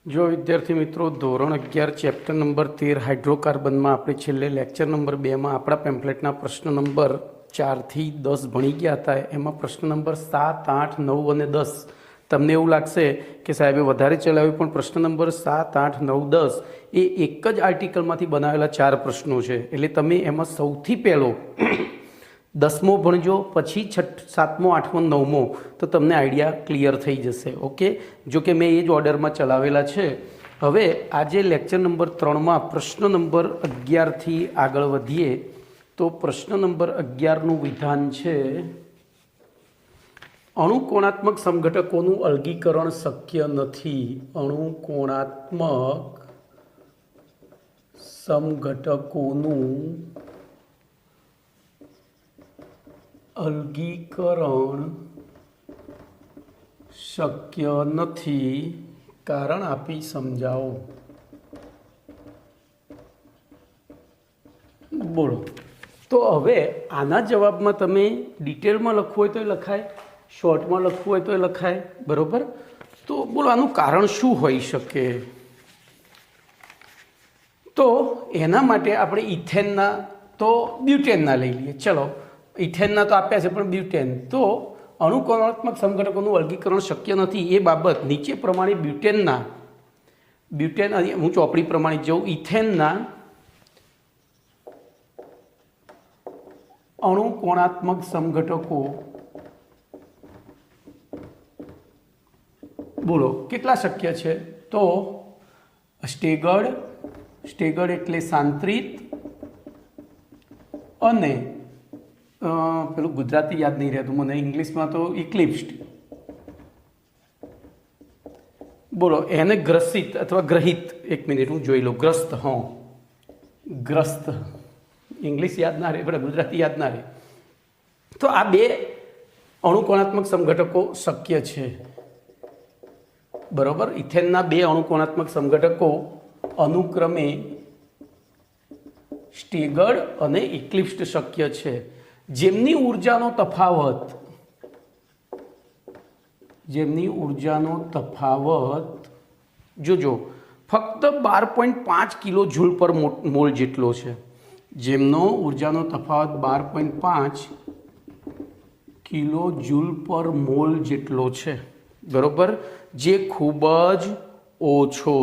જો વિદ્યાર્થી મિત્રો ધોરણ 11 ચેપ્ટર નંબર 13 હાઇડ્રોકાર્બનમાં આપણે છેલ્લે લેક્ચર નંબર 2માં આપણા પેમ્ફલેટના પ્રશ્ન નંબર 4 થી 10 ભણી ગયા હતા. એમાં પ્રશ્ન નંબર 7, 8, 9 અને 10 તમને એવું લાગશે કે સાહેબે વધારે ચલાવ્યું, પણ પ્રશ્ન નંબર 7, 8, 9, 10 એ એક જ આર્ટિકલમાંથી બનાવેલા 4 પ્રશ્નો છે. એટલે તમે એમાં સૌથી પહેલો 10મો ભણજો, પછી 7મો, 8મો, 9મો, તો તમને આઈડિયા ક્લિયર થઈ જશે. ઓકે, જો કે મેં એ જ ઓર્ડરમાં ચલાવેલા છે. હવે આજે લેક્ચર નંબર 3માં પ્રશ્ન નંબર 11થી આગળ વધીએ તો પ્રશ્ન નંબર 11નું વિધાન છે, અણુકોણાત્મક સમઘટકોનું અલગીકરણ શક્ય નથી. અણુકોણાત્મક સમઘટકોનું અલગીકરણ શક્ય નથી, કારણ આપી સમજાવો. બોલો. તો હવે આના જવાબમાં તમે ડિટેલમાં લખવું હોય તો લખાય, શોર્ટમાં લખવું હોય તો લખાય, બરોબર. તો બોલો આનું કારણ શું હોઈ શકે? તો એના માટે આપણે ઇથેનના તો બ્યુટેનના લઈ લઈએ. ચલો, ઇથેનના તો આપ્યા છે, પણ બ્યુટેન. તો અણુકોણાત્મક સમઘટકોનું અલગીકરણ શક્ય નથી એ બાબત નીચે પ્રમાણે બ્યુટેન હું ચોપડી પ્રમાણે જઉં, ઇથેનના અણુકોણાત્મક સમઘટકો બોલો કેટલા શક્ય છે? તો સ્ટેગર્ડ એટલે સાંત્રિત, અને પેલું ગુજરાતી યાદ નહીં રહેતું મને, ઇંગ્લિશમાં તો ઇક્લિપ્સ્ડ. બોલો એને ગ્રસિત અથવા ગ્રહિત, એક મિનિટ હું જોઈ લઉં. ગ્રસ્ત ઇંગ્લિશ યાદ ના રહે, પણ ગુજરાતી યાદ ના રહે. તો આ બે અણુકોણાત્મક સમઘટકો શક્ય છે, બરોબર. ઇથેનના બે અણુકોણાત્મક સમઘટકો અનુક્રમે સ્ટેગર્ડ અને ઇક્લિપ્સ્ડ શક્ય છે, જેમની ઉર્જાનો તફાવત જોજો ફક્ત 12.5 કિલો જૂલ પર મોલ જેટલો છે. જેમનો ઉર્જાનો તફાવત 12.5 કિલો જૂલ પર મોલ જેટલો છે, બરોબર. જે ખૂબ જ ઓછો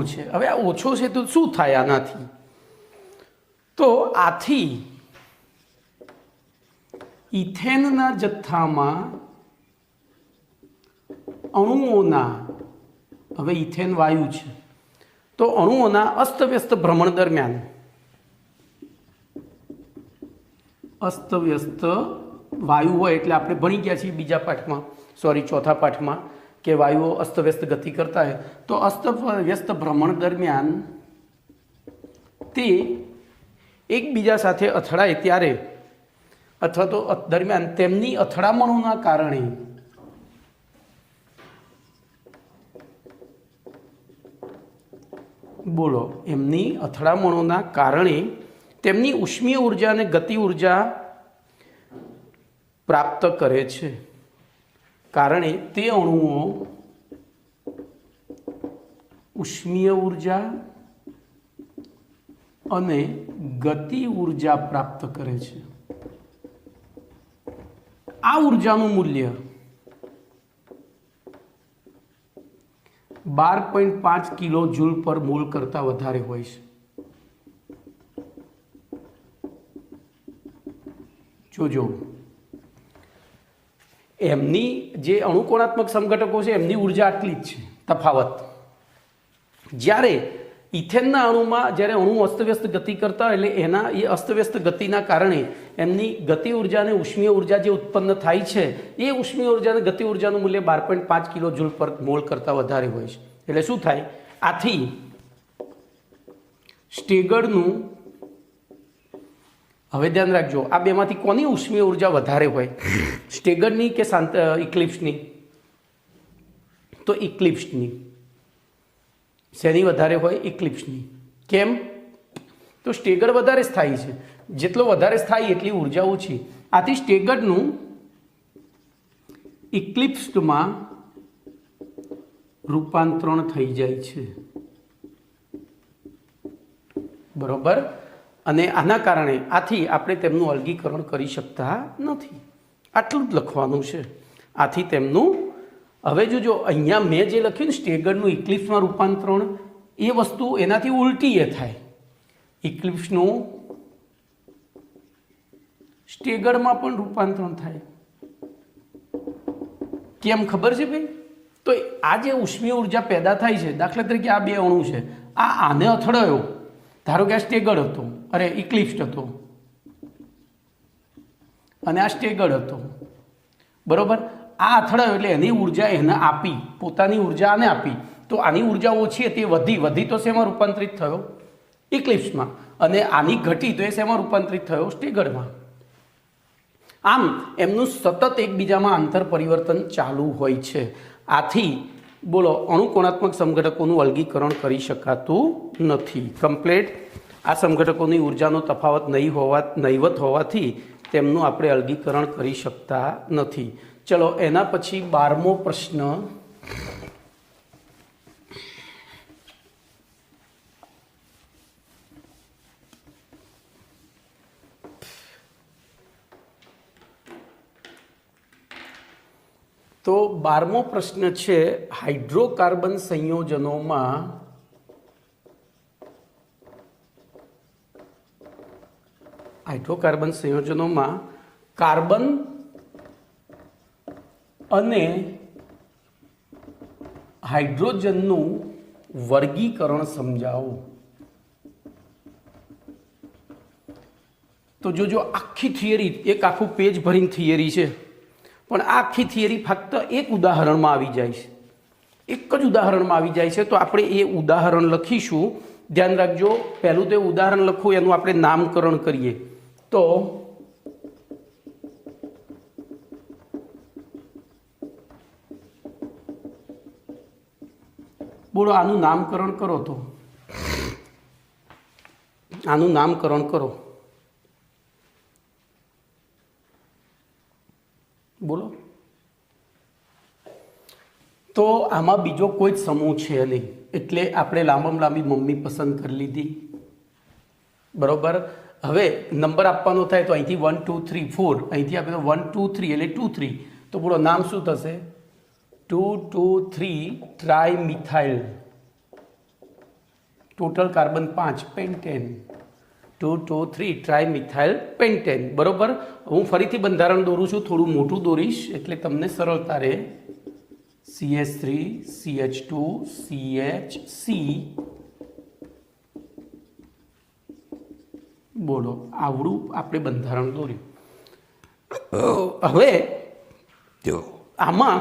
છે, હવે આ ઓછો છે તો શું થાય આનાથી? તો આથી ઇથેનના જથ્થામાં અણુઓના, હવે ઇથેન વાયુ છે, તો અણુઓના અસ્તવ્યસ્ત ભ્રમણ દરમિયાન, અસ્તવ્યસ્ત વાયુ હોય એટલે આપણે ભણી ગયા છીએ ચોથા પાઠમાં કે વાયુઓ અસ્તવ્યસ્ત ગતિ કરતા હોય, તો અસ્તવ્યસ્ત ભ્રમણ દરમિયાન તે એકબીજા સાથે અથડાય ત્યારે, અથવા તો દરમિયાન તેમની અથડામણોના કારણે તેમની ઉષ્મીય ઉર્જા અને ગતિ ઉર્જા પ્રાપ્ત કરે છે. કારણે તે અણુઓ ઉષ્મીય ઉર્જા અને ગતિ ઉર્જા પ્રાપ્ત કરે છે. આ ઉર્જાનું મૂલ્ય 12.5 કિલો જૂલ પર મોલ કરતાં વધારે હોય છે. જોજો, એમની જે અણુકોણાત્મક સમઘટકો છે એમની ઉર્જા આટલી જ છે તફાવત. જ્યારે ઇથેનના અણુમાં જ્યારે અણુ અસ્તવ્યસ્ત ગતિ કરતા હોય એટલે એ અસ્તવ્યસ્ત ગતિના કારણે એમની ગતિ ઉર્જા અને ઉષ્મીય ઉર્જા જે ઉત્પન્ન થાય છે, એ ઉષ્મીય ઉર્જા અને ગતિ ઉર્જાનું મૂલ્ય 12.5 કિલો જૂલ પર મોલ કરતાં વધારે હોય છે. એટલે શું થાય? આથી સ્ટેગર્ડનું, હવે ધ્યાન રાખજો, આ બેમાંથી કોની ઉષ્મીય ઉર્જા વધારે હોય? સ્ટેગર્ડની કે ઇક્લિપ્સની? તો ઇક્લિપ્સની. શેની વધારે હોય? ઇક્લિપ્સની. કેમ? તો સ્ટેગર વધારે જ થાય છે. જેટલો વધારે થાય એટલી ઉર્જા ઓછી. આથી સ્ટેગર્ડનું ઇક્લિપ્સમાં રૂપાંતરણ થઈ જાય છે, બરોબર. અને આના કારણે આથી આપણે તેમનું અલગીકરણ કરી શકતા નથી. આટલું જ લખવાનું છે. આથી તેમનું હવે જો અહીંયા મેં જે લખ્યું ને સ્ટેગર્ડનું ઇક્લિપ્સમાં રૂપાંતરણ, એ વસ્તુ એનાથી ઉલટી એ થાય. ઇક્લિપ્સનું સ્ટેગર્ડમાં પણ રૂપાંતરણ થાય. કેમ ખબર છે ભાઈ? તો આ જે ઉષ્મીય ઉર્જા પેદા થાય છે, દાખલા તરીકે આ બે અણુ છે, આને અથડાયો, ધારો કે આ સ્ટેગર્ડ હતો, અરે ઇક્લિપ્સ હતો, અને આ સ્ટેગર્ડ હતો, બરોબર. આ અથડાયો એટલે એની ઉર્જા એને આપી, પોતાની ઉર્જા આને આપી, તો આની ઉર્જા ઓછી હતી, વધી તો શેમાં રૂપાંતરિત થયો? ઇક્લિપ્સમાં. અને આની ઘટી તો એ શેમાં રૂપાંતરિત થયો? સ્ટેગર્ડમાં. આમ એમનું સતત એકબીજામાં આંતર પરિવર્તન ચાલુ હોય છે. આથી બોલો અણુકોણાત્મક સમઘટકોનું અલગીકરણ કરી શકાતું નથી. કમ્પ્લેટ. આ સમઘટકોની ઉર્જાનો તફાવત નહીવત હોવાથી તેમનું આપણે અલગીકરણ કરી શકતા નથી. ચલો એના પછી 12મો પ્રશ્ન. તો 12મો પ્રશ્ન છે હાઇડ્રોકાર્બન સંયોજનોમાં કાર્બન અને હાઇડ્રોજનનું વર્ગીકરણ સમજાવો. તો જો આખી થિયરી, એક આખું પેજ ભરીને થિયરી છે, પણ આ આખી થિયરી ફક્ત એક ઉદાહરણમાં આવી જાય છે, એક જ ઉદાહરણમાં આવી જાય છે. તો આપણે એ ઉદાહરણ લખીશું. ધ્યાન રાખજો, પહેલું તો ઉદાહરણ લખવું, એનું આપણે નામકરણ કરીએ. તો બોલો આનું નામકરણ કરો. તો આનું નામકરણ કરો, બોલો. તો આમાં બીજો કોઈ જ સમૂહ છે નહીં, એટલે આપણે લાંબામાં લાંબી મમ્મી પસંદ કરી લીધી, બરોબર. હવે નંબર આપવાનો થાય તો અહીંથી 1 2 3 4, અહીંથી આપણે 1 2 3 એટલે 2 3. તો બોલો નામ શું થશે? 2 2 3 trimethyl. Total carbon 5, pentane. 2 2 3 trimethyl pentane, બરોબર. હું ફરીથી બંધારણ દોરું છું, થોડું મોટું દોરીશ એટલે તમને સરળતા રહે. CH3 CH2 CHC. બોલો આવડું આપણે બંધારણ દોર્યું. હવે આમાં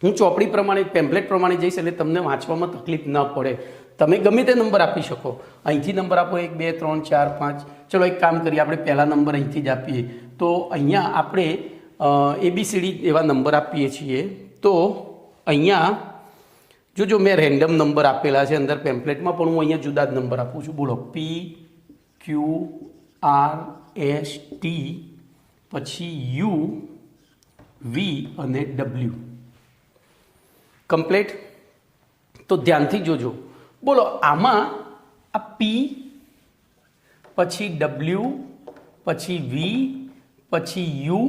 હું ચોપડી પ્રમાણે, પેમ્પલેટ પ્રમાણે જઈશ એટલે તમને વાંચવામાં તકલીફ ન પડે. તમે ગમે તે નંબર આપી શકો. અહીંથી નંબર આપો 1 2 3 4 5. ચલો એક કામ કરીએ, આપણે પહેલા નંબર અહીંથી જ આપીએ. તો અહીંયા આપણે ABCD એવા નંબર આપીએ છીએ. તો અહીંયા જો મેં રેન્ડમ નંબર આપેલા છે અંદર પેમ્પલેટમાં, પણ હું અહીંયા જુદા જ નંબર આપું છું. બોલો P Q R S T, પછી U V અને W. કમ્પ્લીટ. તો ધ્યાનથી જોજો. બોલો આમાં આ P, પછી W, પછી V, પછી U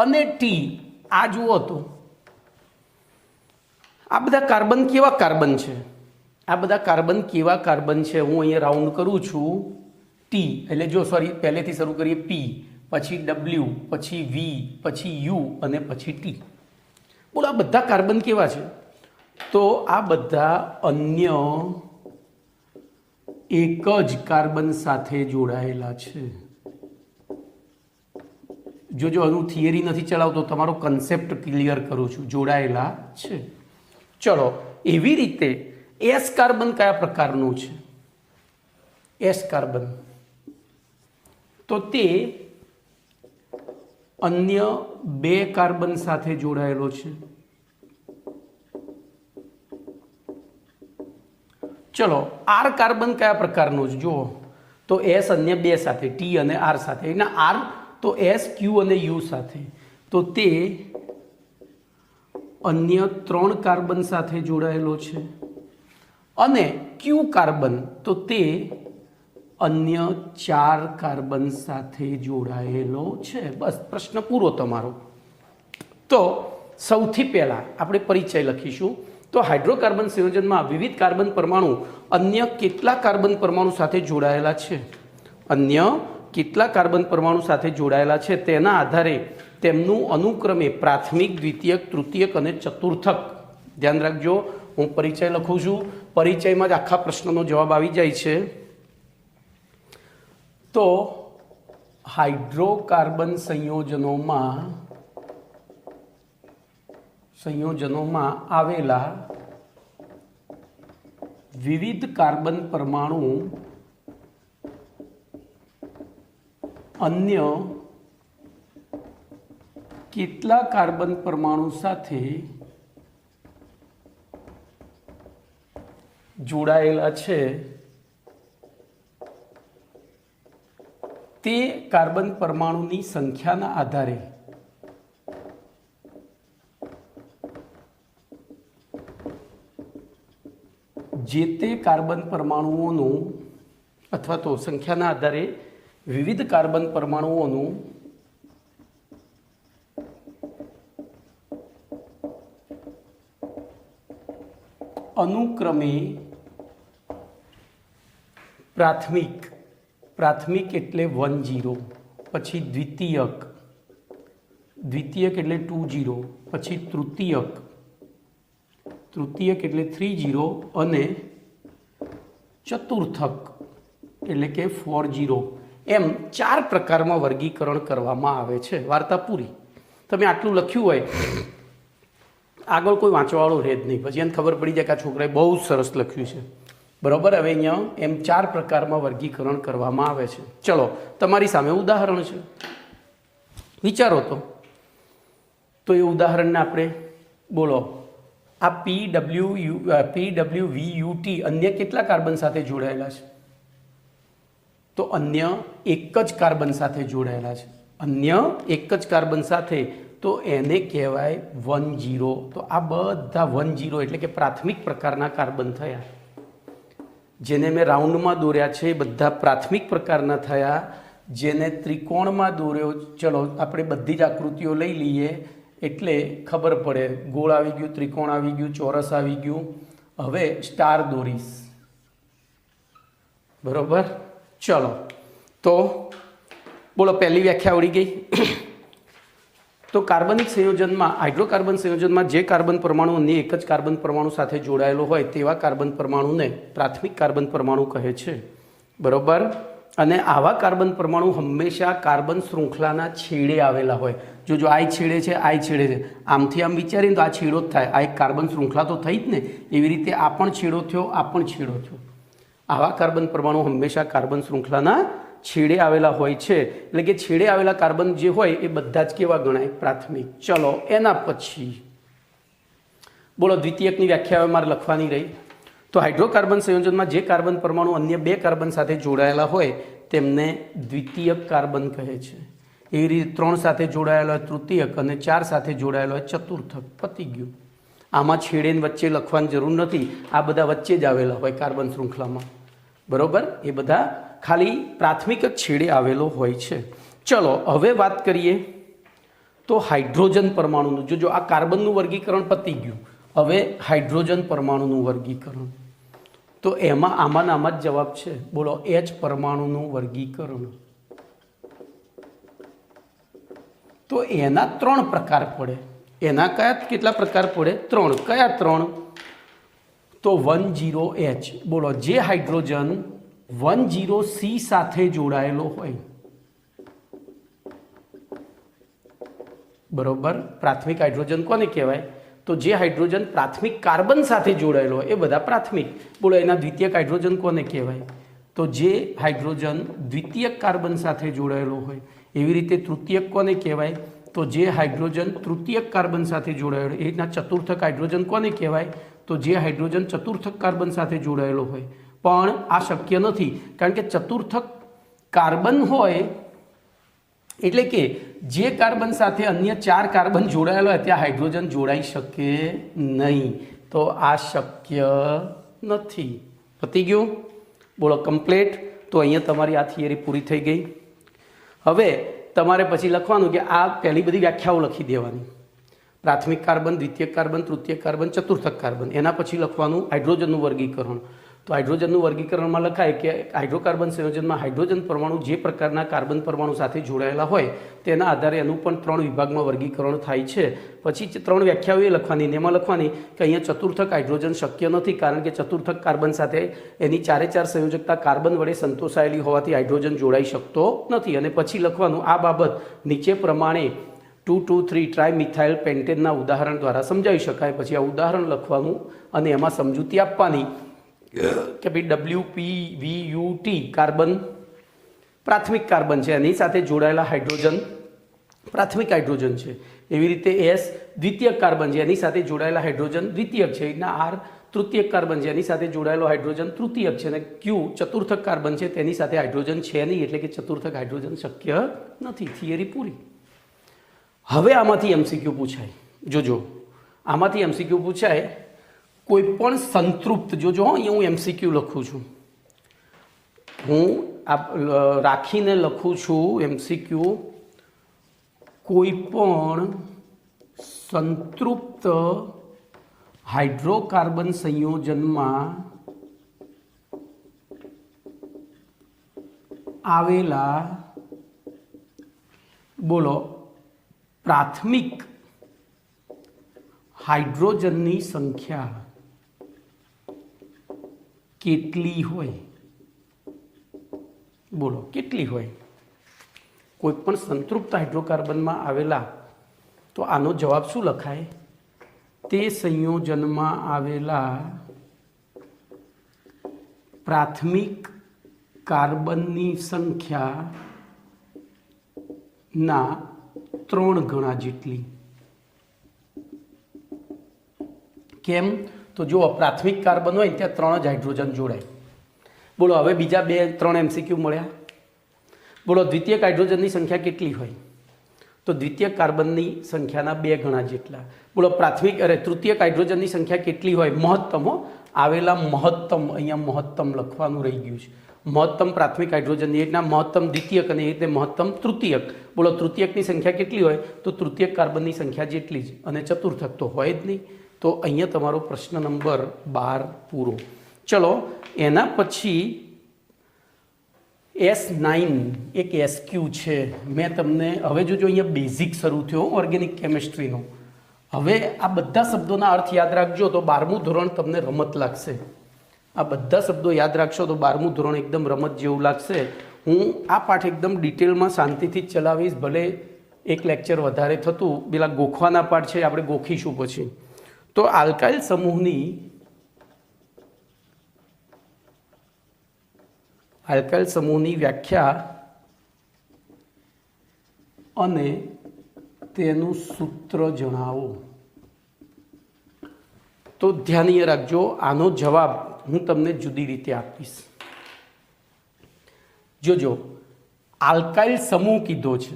અને T, આ જુઓ. તો આ બધા કાર્બન કેવા કાર્બન છે? આ બધા કાર્બન કેવા કાર્બન છે? હું અહીંયા રાઉન્ડ કરું છું. T એટલે જો પહેલેથી શરૂ કરીએ P, પછી W, પછી V, પછી U અને પછી T. બોલો આ બધા કાર્બન કેવા છે? તો આ બધા અન્ય એક જ કાર્બન સાથે જોડાયેલા છે. જો આનું થિયરી નથી ચલાવતો, તમારો કન્સેપ્ટ ક્લિયર કરું છું, જોડાયેલા છે. ચલો એવી રીતે S કાર્બન કયા પ્રકારનું છે? S કાર્બન તો તે અન્ય બે કાર્બન સાથે જોડાયેલો છે. ચલો R કાર્બન કયા પ્રકારનું છે? જુઓ તો એસ અન્ય બે સાથે ટી અને આર સાથે, એના આર તો એસ ક્યુ અને યુ સાથે, તો તે અન્ય 3 કાર્બન સાથે જોડાયેલો છે, અને ક્યુ કાર્બન તો તે અન્ય 4 કાર્બન સાથે જોડાયેલો છે. બસ પ્રશ્ન પૂરો તમારો. તો સૌથી પહેલા આપણે પરિચય લખીશું. તો હાઇડ્રોકાર્બન સંયોજનમાં વિવિધ કાર્બન પરમાણુ અન્ય કેટલા કાર્બન પરમાણુ સાથે જોડાયેલા છે, અન્ય કેટલા કાર્બન પરમાણુ સાથે જોડાયેલા છે તેના આધારે તેમનું અનુક્રમે પ્રાથમિક, દ્વિતીયક, તૃતીયક અને ચતુર્થક. ધ્યાન રાખજો, હું પરિચય લખું છું, પરિચયમાં જ આખા પ્રશ્નનો જવાબ આવી જાય છે. તો હાઇડ્રોકાર્બન સંયોજનોમાં આવેલા વિવિધ કાર્બન પરમાણુ અન્ય કેટલા કાર્બન પરમાણુ સાથે જોડાયેલા છે તે કાર્બન પરમાણુની સંખ્યાના આધારે જે તે કાર્બન પરમાણુઓનું અથવા તો સંખ્યાના આધારે વિવિધ કાર્બન પરમાણુઓનું અનુક્રમે પ્રાથમિક એટલે 10, પછી દ્વિતીયક એટલે 20, પછી તૃતીયક એટલે 30 અને ચતુર્થક એટલે કે 40, એમ 4 પ્રકારમાં વર્ગીકરણ કરવામાં આવે છે. વાર્તા પૂરી. તમે આટલું લખ્યું હોય, આગળ કોઈ વાંચવાવાળો રહે જ નહીં, પછી એને ખબર પડી જાય કે આ છોકરાએ બહુ સરસ લખ્યું છે. બરાબર. હવે અહીંયા એમ 4 પ્રકારમાં વર્ગીકરણ કરવામાં આવે છે. ચલો, તમારી સામે ઉદાહરણ છે, વિચારો તો એ ઉદાહરણને આપણે બોલો. આ PWVUT અન્ય કેટલા કાર્બન સાથે જોડાયેલા છે? તો અન્ય એક જ કાર્બન સાથે જોડાયેલા છે, અન્ય એક જ કાર્બન સાથે, તો એને કહેવાય 10. તો આ બધા 10 એટલે કે પ્રાથમિક પ્રકારના કાર્બન થયા. જેને મેં રાઉન્ડમાં દોર્યા છે એ બધા પ્રાથમિક પ્રકારના થયા. જેને ત્રિકોણમાં દોર્યો, ચલો આપણે બધી જ આકૃતિઓ લઈ લઈએ એટલે ખબર પડે. ગોળ આવી ગયું, ત્રિકોણ આવી ગયું, ચોરસ આવી ગયું. હવે સ્ટાર દોરીશ. બરોબર. ચલો, તો બોલો, પહેલી વ્યાખ્યા આવડી ગઈ. તો કાર્બનિક સંયોજનમાં, હાઇડ્રોકાર્બન સંયોજનમાં જે કાર્બન પરમાણુ અન્ય એક જ કાર્બન પરમાણુ સાથે જોડાયેલો હોય તેવા કાર્બન પરમાણુને પ્રાથમિક કાર્બન પરમાણુ કહે છે. બરોબર. અને આવા કાર્બન પરમાણુ હંમેશા કાર્બન શૃંખલાના છેડે આવેલા હોય. જો આ છેડે છે, આ છેડે છે, આમથી આમ વિચારીને તો આ છેડો જ થાય. આ એક કાર્બન શૃંખલા તો થઈ જ ને. એવી રીતે આ પણ છેડો થયો, આ પણ છેડો થયો. આવા કાર્બન પરમાણુ હંમેશા કાર્બન શૃંખલાના છેડે આવેલા હોય છે. એટલે કે છેડે આવેલા કાર્બન જે હોય એ બધા જ કેવા ગણાય? પ્રાથમિક. ચલો, એના પછી બોલો, દ્વિતીયકની વ્યાખ્યા હવે મારે લખવાની રહી. તો હાઇડ્રોકાર્બન સંયોજનમાં જે કાર્બન પરમાણુ અન્ય 2 કાર્બન સાથે જોડાયેલા હોય તેમને દ્વિતીયક કાર્બન કહે છે. એવી રીતે 3 સાથે જોડાયેલો હોય તૃતીયક, અને 4 સાથે જોડાયેલો હોય ચતુર્થક. પતી ગયું. આમાં છેડે વચ્ચે લખવાની જરૂર નથી. આ બધા વચ્ચે જ આવેલા હોય કાર્બન શૃંખલામાં. બરોબર. એ બધા ખાલી પ્રાથમિક જ છેડે આવેલો હોય છે. ચલો, હવે વાત કરીએ તો હાઇડ્રોજન પરમાણુનું. જો આ કાર્બનનું વર્ગીકરણ પતી ગયું. હવે હાઇડ્રોજન પરમાણુનું વર્ગીકરણ. તો એમાં આમાં જ જવાબ છે. બોલો, H પરમાણુનું વર્ગીકરણ. તો એના 3 પ્રકાર પડે. એના કેટલા પ્રકાર પડે? 3. કયા 3? તો 10H. બોલો, જે હાઇડ્રોજન 10C સાથે જોડાયેલો હોય, બરોબર. પ્રાથમિક હાઇડ્રોજન કોને કહેવાય? તો જે હાઇડ્રોજન પ્રાથમિક કાર્બન સાથે જોડાયેલો હોય એ બધા પ્રાથમિક. બોલો, એના દ્વિતીયક હાઇડ્રોજન કોને કહેવાય? તો જે હાઇડ્રોજન દ્વિતીયક કાર્બન સાથે જોડાયેલો હોય. એવી રીતે તૃતીયક કોને કહેવાય? તો જે હાઇડ્રોજન તૃતીયક કાર્બન સાથે જોડાયેલો. એના ચતુર્થક હાઇડ્રોજન કોને કહેવાય? તો જે હાઇડ્રોજન ચતુર્થક કાર્બન સાથે જોડાયેલો હોય. પણ આ શક્ય નથી, કારણ કે ચતુર્થક કાર્બન હોય એટલે કે જે કાર્બન સાથે અન્ય 4 કાર્બન જોડાયેલા હોય ત્યાં હાઇડ્રોજન જોડાઈ શકે નહીં, તો આ શક્ય નથી. પતી ગયું? બોલો કમ્પ્લીટ. તો અહીંયા તમારી આ થિયરી પૂરી થઈ ગઈ. હવે તમારે પછી લખવાનું કે આ પહેલી બધી વ્યાખ્યાઓ લખી દેવાની. પ્રાથમિક કાર્બન, દ્વિતીયક કાર્બન, તૃતીયક કાર્બન, ચતુર્થક કાર્બન. એના પછી લખવાનું હાઇડ્રોજનનું વર્ગીકરણ. તો હાઇડ્રોજનનું વર્ગીકરણમાં લખાય કે હાઇડ્રોકાર્બન સંયોજનમાં હાઇડ્રોજન પરમાણુ જે પ્રકારના કાર્બન પરમાણુ સાથે જોડાયેલા હોય તેના આધારે એનું પણ 3 વિભાગમાં વર્ગીકરણ થાય છે. પછી 3 વ્યાખ્યાઓ એ લખવાની. એમાં લખવાની કે અહીંયા ચતુર્થક હાઇડ્રોજન શક્ય નથી, કારણ કે ચતુર્થક કાર્બન સાથે એની 4 સંયોજકતા કાર્બન વડે સંતોષાયેલી હોવાથી હાઇડ્રોજન જોડાઈ શકતો નથી. અને પછી લખવાનું આ બાબત નીચે પ્રમાણે 2,2,3 ટ્રાયમિથાઇલ પેન્ટેનના ઉદાહરણ દ્વારા સમજાવી શકાય. પછી આ ઉદાહરણ લખવાનું અને એમાં સમજૂતી આપવાની કે ભાઈ WpVUT કાર્બન પ્રાથમિક કાર્બન છે, એની સાથે જોડાયેલા હાઇડ્રોજન પ્રાથમિક હાઇડ્રોજન છે. એવી રીતે S દ્વિતીયક કાર્બન છે, એની સાથે જોડાયેલા હાઇડ્રોજન દ્વિતીયક છે. એના R તૃતીયક કાર્બન છે, એની સાથે જોડાયેલો હાઇડ્રોજન તૃતીયક છે. અને Q ચતુર્થક કાર્બન છે, તેની સાથે હાઇડ્રોજન છે નહીં, એટલે કે ચતુર્થક હાઇડ્રોજન શક્ય નથી. થિયરી પૂરી. હવે આમાંથી MCQ પૂછાય. જોજો, આમાંથી MCQ પૂછાય. કોઈ પણ સંતૃપ્ત, જોજો અહીંયા હું MCQ લખું છું, હું રાખીને લખું છું MCQ. કોઈ પણ સંતૃપ્ત હાઇડ્રોકાર્બન સંયોજનમાં આવેલા, બોલો, પ્રાથમિક હાઇડ્રોજનની સંખ્યા કેટલી હોય? બોલો કેટલી હોય? કોઈ પણ સંતૃપ્ત હાઇડ્રોકાર્બનમાં આવેલા, તો આનો જવાબ શું લખાય? તે સંયોજનમાં આવેલા પ્રાથમિક કાર્બનની સંખ્યાના 3 ગણા જેટલી. કેમ? તો જો પ્રાથમિક કાર્બન હોય ત્યાં 3 જ હાઇડ્રોજન જોડાય. બોલો હવે બીજા 2-3 MCQ મળ્યા. બોલો દ્વિતીયક હાઇડ્રોજનની સંખ્યા કેટલી હોય? તો દ્વિતીયક કાર્બનની સંખ્યાના 2 ગણા જેટલા. બોલો તૃતીયક હાઇડ્રોજનની સંખ્યા કેટલી હોય? મહત્તમ આવેલા મહત્તમ, અહીંયા મહત્તમ લખવાનું રહી ગયું છે. મહત્તમ પ્રાથમિક હાઇડ્રોજનની એટલા મહત્તમ દ્વિતીયક અને એ રીતે મહત્તમ તૃતીયક. બોલો તૃતીયકની સંખ્યા કેટલી હોય? તો તૃતીયક કાર્બનની સંખ્યા જેટલી જ, અને ચતુર્થક તો હોય જ નહીં. તો અહીંયા તમારો પ્રશ્ન નંબર 12 પૂરો. ચલો એના પછી S9 એક SQ છે. મેં તમને હવે જોજો અહીંયા બેઝિક શરૂ થયો ઓર્ગેનિક કેમિસ્ટ્રીનો. હવે આ બધા શબ્દોના અર્થ યાદ રાખજો તો 12મું ધોરણ તમને રમત લાગશે. આ બધા શબ્દો યાદ રાખશો તો 12મું ધોરણ એકદમ રમત જેવું લાગશે. હું આ પાઠ એકદમ ડિટેલમાં શાંતિથી જ ચલાવીશ, ભલે એક લેક્ચર વધારે થતું. પેલા ગોખવાના પાઠ છે આપણે ગોખીશું પછી. તો આલ્કાઇલ સમૂહની વ્યાખ્યા અને તેનું સૂત્ર જણાવો. તો ધ્યાન રાખજો, આનો જવાબ હું તમને જુદી રીતે આપીશ. જોજો, આલ્કાઇલ સમૂહ કીધો છે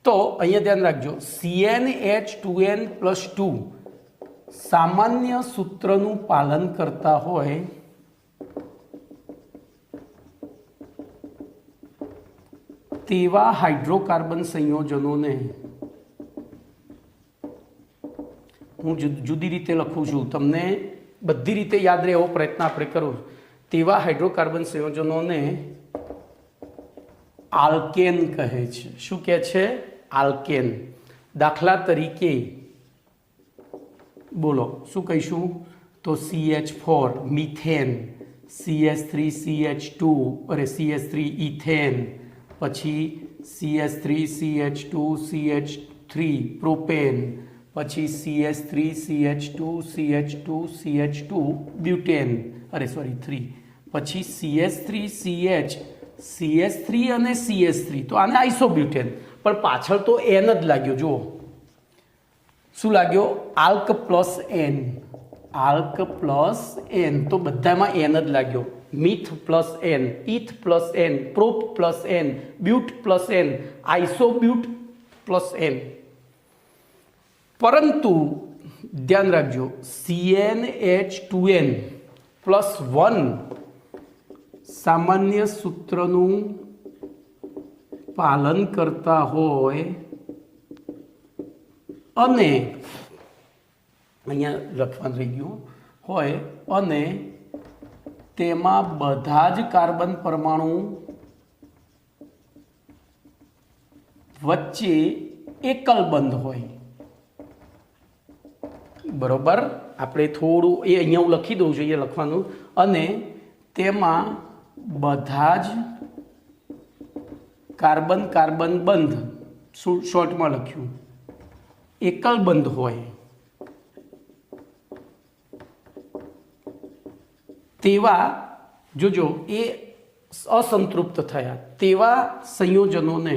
તો અહીંયા ધ્યાન રાખજો, CnH2n+2 સામાન્ય સૂત્રનું પાલન કરતા હોય તેવા હાઇડ્રોકાર્બન સંયોજનોને હું જુદી રીતે લખું છું, તમને બધી રીતે યાદ રહે એવો પ્રયત્ન આપણે કરો. તેવા હાઇડ્રોકાર્બન સંયોજનોને આલ્કેન કહે છે. શું કહે છે? આલ્કેન. દાખલા તરીકે બોલો શું કહીશું? તો CH4 મિથેન, CH3CH2 અરે CH3 ઇથેન, પછી CH3CH2CH3 પ્રોપેન, પછી CH3CH2CH2CH2 બ્યુટેન, અરે સોરી 3, પછી CH3CH અને CH3, તો આને આઇસોબ્યુટેન. પણ પાછળ તો N જ લાગ્યો. જુઓ શું લાગ્યો? Alk plus N, alk plus N, તો બધામાં N જ લાગ્યો. Meth plus N, eth plus N, prop plus N, but plus N, isobut plus N. પરંતુ ધ્યાન રાખજો, CnH2n પ્લસ 1 સામાન્ય સૂત્રનું પાલન કરતા હોય અને અહીંયા લખવાનું રહી ગયું હોય અને તેમાં બધા જ કાર્બન પરમાણુ વચ્ચે એકલ બંધ હોય. બરોબર, આપણે થોડું એ અહીંયા હું લખી દઉં છું, એ લખવાનું, અને તેમાં બધા જ કાર્બન કાર્બન બંધ, શોર્ટમાં લખ્યું, એકલ બંધ હોય તેવા, જોજો એ અસંતૃપ્ત થયા તેવા સંયોજનોને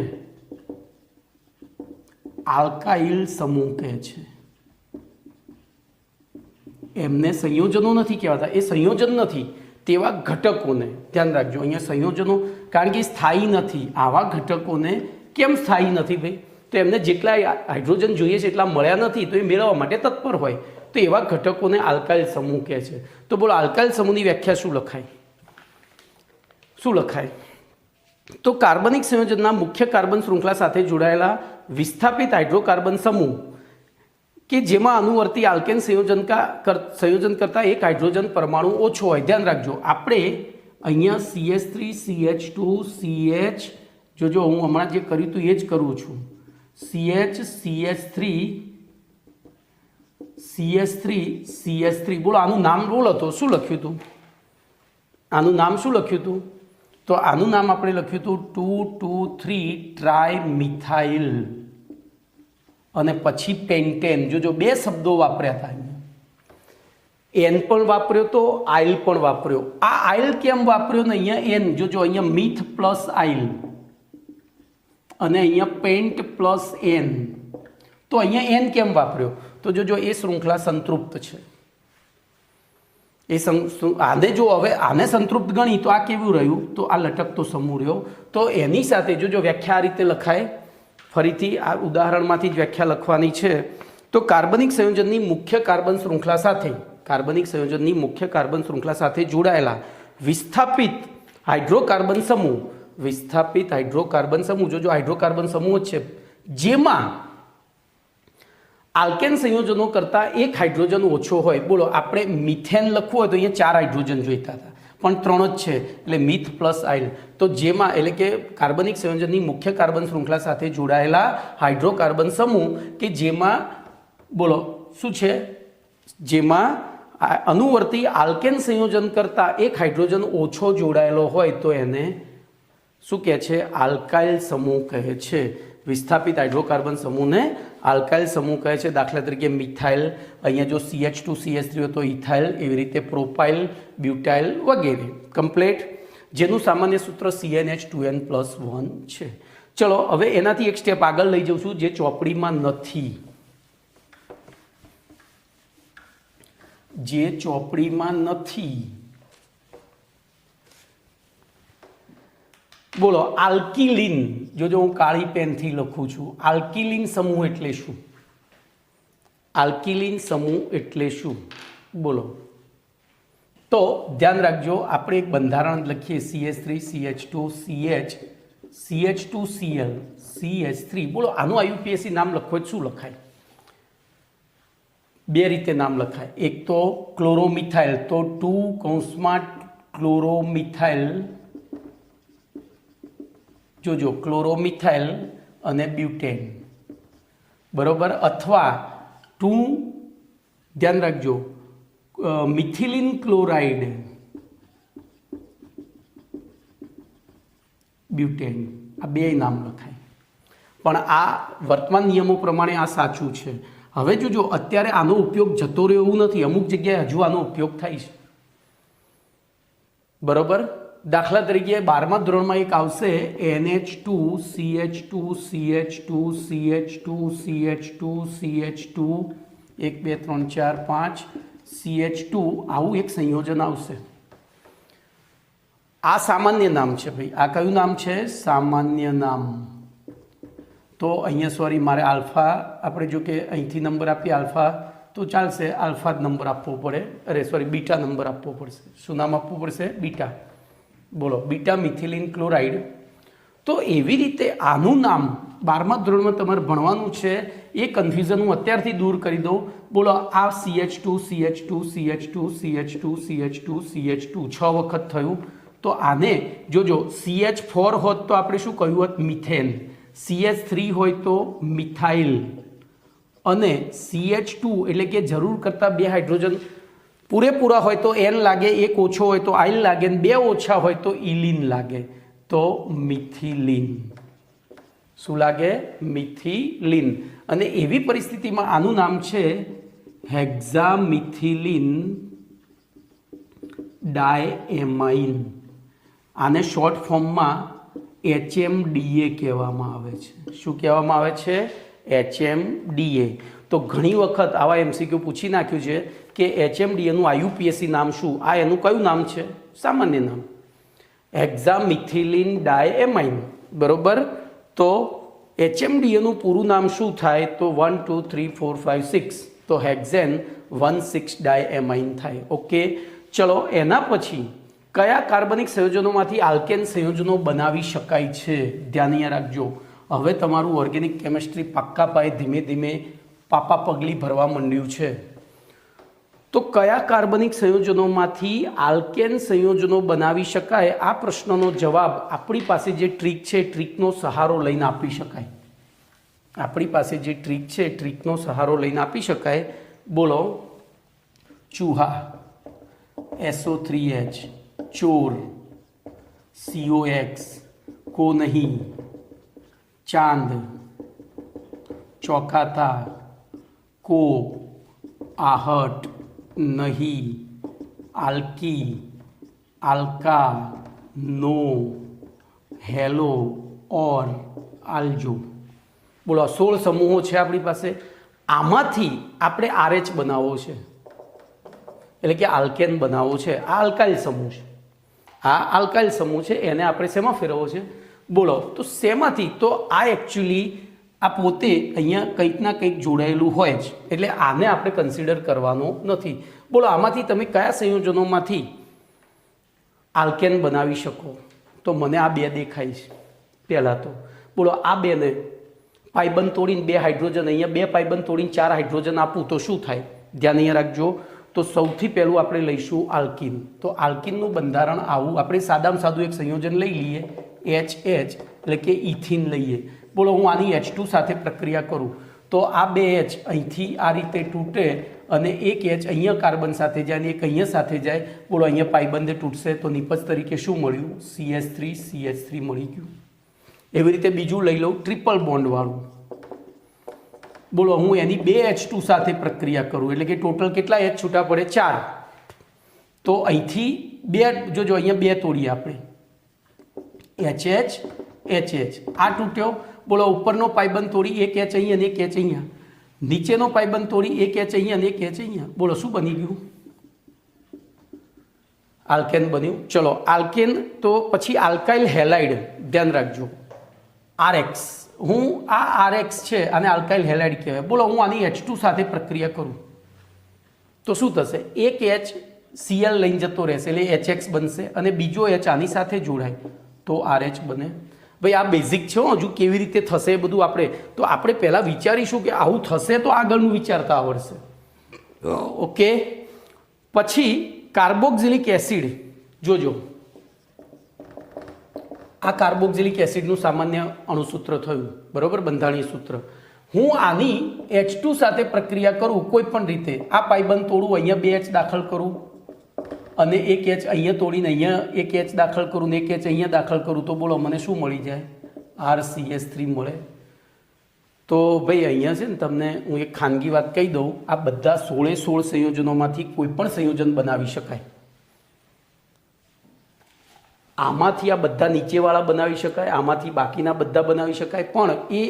આલ્કાઇલ સમૂહ કહે છે. એમને સંયોજનો નથી કહેવાતા, એ સંયોજન નથી, તેવા ઘટકોને, ધ્યાન રાખજો અહીંયા સંયોજનો, કારણ કે સ્થાયી નથી. આવા ઘટકોને કેમ સ્થાયી નથી ભાઈ? તો એમને જેટલા હાઇડ્રોજન જોઈએ છે એટલા મળ્યા નથી, તો એ મેળવવા માટે તત્પર હોય, તો એવા ઘટકોને આલ્કાઇલ સમૂહ કહે છે. તો બોલો આલ્કાઇલ સમૂહની વ્યાખ્યા શું લખાય? શું લખાય? તો કાર્બનિક સંયોજનના મુખ્ય કાર્બન શૃંખલા સાથે જોડાયેલા વિસ્થાપિત હાઇડ્રોકાર્બન સમૂહ કે જેમાં અનુવર્તી આલ્કેન સંયોજન કરતા એક હાઇડ્રોજન પરમાણુ ઓછો હોય. ધ્યાન રાખજો, આપણે અહીંયા CH3 CH2 CH, જોજો હું હમણાં જે કર્યું હતું એ જ કરું છું, CH CH3 CH3 CH3. બોલો આનું નામ બોલો તો શું લખ્યું હતું? આનું નામ શું લખ્યું હતું? તો આનું નામ આપણે લખ્યું હતું 2,2,3 ટ્રાયમિથાઇલ અને પછી પેન્ટેન. જોજો બે શબ્દો વાપર્યા હતા, એન પણ વાપર્યો તો આઇલ પણ વાપર્યો. આ આઇલ કેમ વાપર્યો ને અહીંયા એન? જોજો અહીંયા મિથ પ્લસ આઇલ અને અહીંયા પેન્ટ પ્લસ એન, તો અહીંયા એન કેમ વાપર્યો? તો જોજો એ શૃંખલા સંતૃપ્ત છે. આને જો હવે આને સંતૃપ્ત ગણી તો આ કેવું રહ્યું? તો આ લટકતો સમૂહ રહ્યો. તો એની સાથે જોજો વ્યાખ્યા આ રીતે લખાય, ફરીથી આ ઉદાહરણમાંથી જ વ્યાખ્યા લખવાની છે. તો કાર્બનિક સંયોજનની મુખ્ય કાર્બન શૃંખલા સાથે, કાર્બનિક સંયોજનની મુખ્ય કાર્બન શૃંખલા સાથે જોડાયેલા વિસ્થાપિત હાઇડ્રોકાર્બન સમૂહ, વિસ્થાપિત હાઇડ્રોકાર્બન સમૂહ, જોજો હાઇડ્રોકાર્બન સમૂહ જ છે જેમાં આલ્કેન સંયોજનો કરતાં એક હાઇડ્રોજન ઓછો હોય. બોલો આપણે મિથેન લખવું હોય તો અહીંયા 4 હાઇડ્રોજન જોઈતા હતા, પણ 3 જ છે, એટલે મિથ પ્લસ આઇલ. તો જેમાં, એટલે કે કાર્બનિક સંયોજનની મુખ્ય કાર્બન શૃંખલા સાથે જોડાયેલા હાઇડ્રોકાર્બન સમૂહ કે જેમાં, બોલો શું છે, જેમાં અનુવર્તી આલ્કેન સંયોજન કરતાં એક હાઇડ્રોજન ઓછો જોડાયેલો હોય તો એને શું કહે છે? આલ્કાઇલ સમૂહ કહે છે. વિસ્થાપિત હાઇડ્રોકાર્બન સમૂહને આલ્કાઇલ સમૂહ કહે છે. દાખલા તરીકે મિથાઇલ, અહીંયા જો CH2 CH3 હોય તો ઇથાઇલ, એવી રીતે પ્રોપાઇલ, બ્યુટાઇલ વગેરે. કમ્પ્લેટ. જેનું સામાન્ય સૂત્ર CnH2n+1 છે. ચલો હવે એનાથી એક સ્ટેપ આગળ લઈ જઉં છું જે ચોપડીમાં નથી, જે ચોપડીમાં નથી. બોલો આલ્કિલિન, જોજો હું કાળી પેનથી લખું છું. આલ્કિલિન સમૂહ એટલે શું? આલ્કિલિન સમૂહ એટલે શું? બોલો. તો ધ્યાન રાખજો, આપણે એક બંધારણ લખીએ, CH3 CH2 CH CH2Cl CH3. બોલો આનું IUPAC નામ લખો શું લખાય? બે રીતે નામ લખાય. એક તો ક્લોરોમિથાઇલ, તો 2 ક્લોરોમિથાઇલ, જોજો ક્લોરોમિથાઇલ અને બ્યુટેન, બરોબર. અથવા 2, ધ્યાન રાખજો, મિથિલિન ક્લોરાઇડ બ્યુટેન. આ બે નામ લખાય, પણ આ વર્તમાન નિયમો પ્રમાણે આ સાચું છે. હવે જોજો અત્યારે આનો ઉપયોગ જતો રહ્યો એવું નથી, અમુક જગ્યાએ હજુ આનો ઉપયોગ થાય છે, બરોબર. દાખલા તરીકે 12મા ધોરણમાં એક આવશે NH2 CH2 CH2 CH2 CH2 CH2 1 2 3 4 5 CH2, આવું એક સંયોજન આવશે. આ સામાન્ય નામ છે ભાઈ, આ કયું નામ છે? સામાન્ય નામ. તો અહીંયા સોરી મારે આલ્ફા, આપણે જો કે અહીંથી નંબર આપીએ આલ્ફા તો ચાલશે, આલ્ફા જ નંબર આપવો પડે, અરે સોરી બીટા નંબર આપવો પડશે. શું નામ આપવું પડશે? બીટા. બોલો, બીટા મિથિલિન ક્લોરાઇડ. તો એવી રીતે આનું નામ 12મા ધોરણમાં તમારે ભણવાનું છે. એ કન્ફ્યુઝન હું અત્યારથી દૂર કરી દઉં. બોલો, આ CH2 CH2 CH2 CH2 CH2 CH2 6 વખત થયું. તો આને જોજો, CH4 હોત તો આપણે શું કહ્યું હોત? મિથેન. CH3 હોય તો મિથાઇલ. અને CH2 એટલે કે જરૂર કરતાં 2 હાઇડ્રોજન પૂરેપૂરા હોય તો N લાગે, 1 ઓછો હોય તો આઇલ લાગે, 2 ઓછા હોય તો ઇલિન લાગે, તો મિથિલિન. શું લાગે? મિથિલિન. અને એવી પરિસ્થિતિમાં આનું નામ છે હેક્ઝામિથિલિન ડાયએમાઇન. આને શોર્ટ ફોર્મમાં HMDA કહેવામાં આવે છે. શું કહેવામાં આવે છે? HMDA. તો ઘણી વખત આવા MCQ પૂછી નાખ્યું છે કે HMDAનું IUPAC નામ શું? આ એનું કયું નામ છે? સામાન્ય નામ, હેક્ઝામિથિલિન ડાયએમાઇન. બરોબર. તો HMDAનું પૂરું નામ શું થાય? તો 1 2 3 4 5 6, તો હેક્ઝેન 1,6 ડાયએમાઇન થાય. ઓકે, ચલો એના પછી કયા કાર્બનિક સંયોજનોમાંથી આલ્કેન સંયોજનો બનાવી શકાય છે? ધ્યાન અહીંયા રાખજો. હવે તમારું ઓર્ગેનિક કેમિસ્ટ્રી પાક્કા પાયે ધીમે ધીમે પાપા પગલી ભરવા માંડ્યું છે. તો કયા કાર્બનિક સંયોજનોમાંથી આલ્કેન સંયોજનો બનાવી શકાય? આ પ્રશ્નનો જવાબ આપણી પાસે જે ટ્રીક છે, ટ્રીકનો સહારો લઈને આપી શકાય. આપણી પાસે જે ટ્રીક છે, ટ્રીકનો સહારો લઈને આપી શકાય. બોલો, ચૂહા SO3H, ચોર COX, કો નહીં, ચાંદ, ચોકાતા, કો, आहट, नहीं, आल्की, आल्का, नो, हेलो और आल्जो. बोलो 16 समूहो है अपनी पास. आमांथी आपणे RH बनावो छे, एटले के आल्केन बनावो छे. आ अल्काइल समूह छे, आ अल्काइल समूह छे, एने आपणे शेमां फेरवવો छे? बोलो, तो शेमांथी? तो आ एक्चुअली आ पोते अहींया कंईकना कंईक जोड़ायेलुं होय ज, एटले आने आपणे कन्सिडर करवानो नथी. बोलो, आमांथी तमे कया संयोजनोमांथी आल्केन बनावी शको? तो मने आ बे देखाय छे. पहेला तो बोलो, आ बेने पाइबंध तोड़ीने 2 हाइड्रोजन, अहींया 2 पाइबंध तोड़ीने 4 हाइड्रोजन आपूं तो शुं थाय? ध्यान अहींया राखजो. तो सौथी पहेલું આપણે લઈશું આલ્કીન. તો આલ્કીનનું બંધારણ આવું, આપણે સાદામાં સાદું એક સંયોજન લઈ લઈએ, HH એટલે કે ઇથિન લઈએ. બોલો, હું આની H2 સાથે પ્રક્રિયા કરું તો આ 2H અહીંથી આ રીતે તૂટે અને એક H અહીંયા કાર્બન સાથે જાય અને એક અહીંયા સાથે જાય. બોલો, અહીંયા પાઈબંધ તૂટશે તો નિપજ તરીકે શું મળ્યું? CH3 મળી ગયું. એવી રીતે બીજું લઈ લઉં, ટ્રિપલ બોન્ડ વાળું. बोलो, हूँ एनी 2H2 साथे प्रक्रिया करूँ एटले के टोटल केटला H छूटा पड़े? 4. तो अहींथी 2 जो अहींया 2 तोड़ीए आपणे, HH आ तूट्यो. बोलो, उपरनो पाइबंध तोड़ी, एक H अहींया ने एक H अहींया, नीचेनो पाइबंध तोड़ी, एक H अहींया ने एक H अहींया. बोलो, शुं बनी गयुं? आल्केन बन्युं. चलो, आल्केन तो पछी आल्काइल हेलाइड. ध्यान राखजो, RX. हूँ आ RX है आने आल्काइल हेलाइड कहेवाय. बोलो, हूँ आनी H2 साथे प्रक्रिया करूँ तो शुं थशे? एक H Cl लईने जतो रहेशे एटले HX बनशे अने बीजो H आनी साथे जोड़ाय तो RH बने. भाई आ बेसिक छे, हजू केवी रीते थशे ए बधुं आपणे तो आपणे पहेला विचारीशुं के आवुं थशे तो आगळनुं विचारता आवडशे. ओके. पछी कार्बोक्सिलिक एसिड जोजो, आ कार्बोक्सिलिक एसिडનું सामान्य अणुसूत्र थयुं. बरोबर, बंधारणीय सूत्र. हूँ आनी H2 साथे प्रक्रिया करूँ कोईपण रीते, आ पाइबंध तोड़ूँ, अहींया 2H दाखल करूँ अने एक H अहींया तोड़ीने अहींया एक H दाखल करूँ ने एक H अहींया दाखल करूँ तो बोलो मने शुं मळी जाय? RCH3 मळे. तो भाई अहींया छे ने तमने हूँ एक खानगी वात कही दऊं, आ बधा 16 संयोजनोमांथी कोईपण संयोजन बनावी शकाय. आमांथी आ बधा नीचेवाळा बनावी शकाय, आमांथी बाकीना बधा बनावी शकाय, पण ए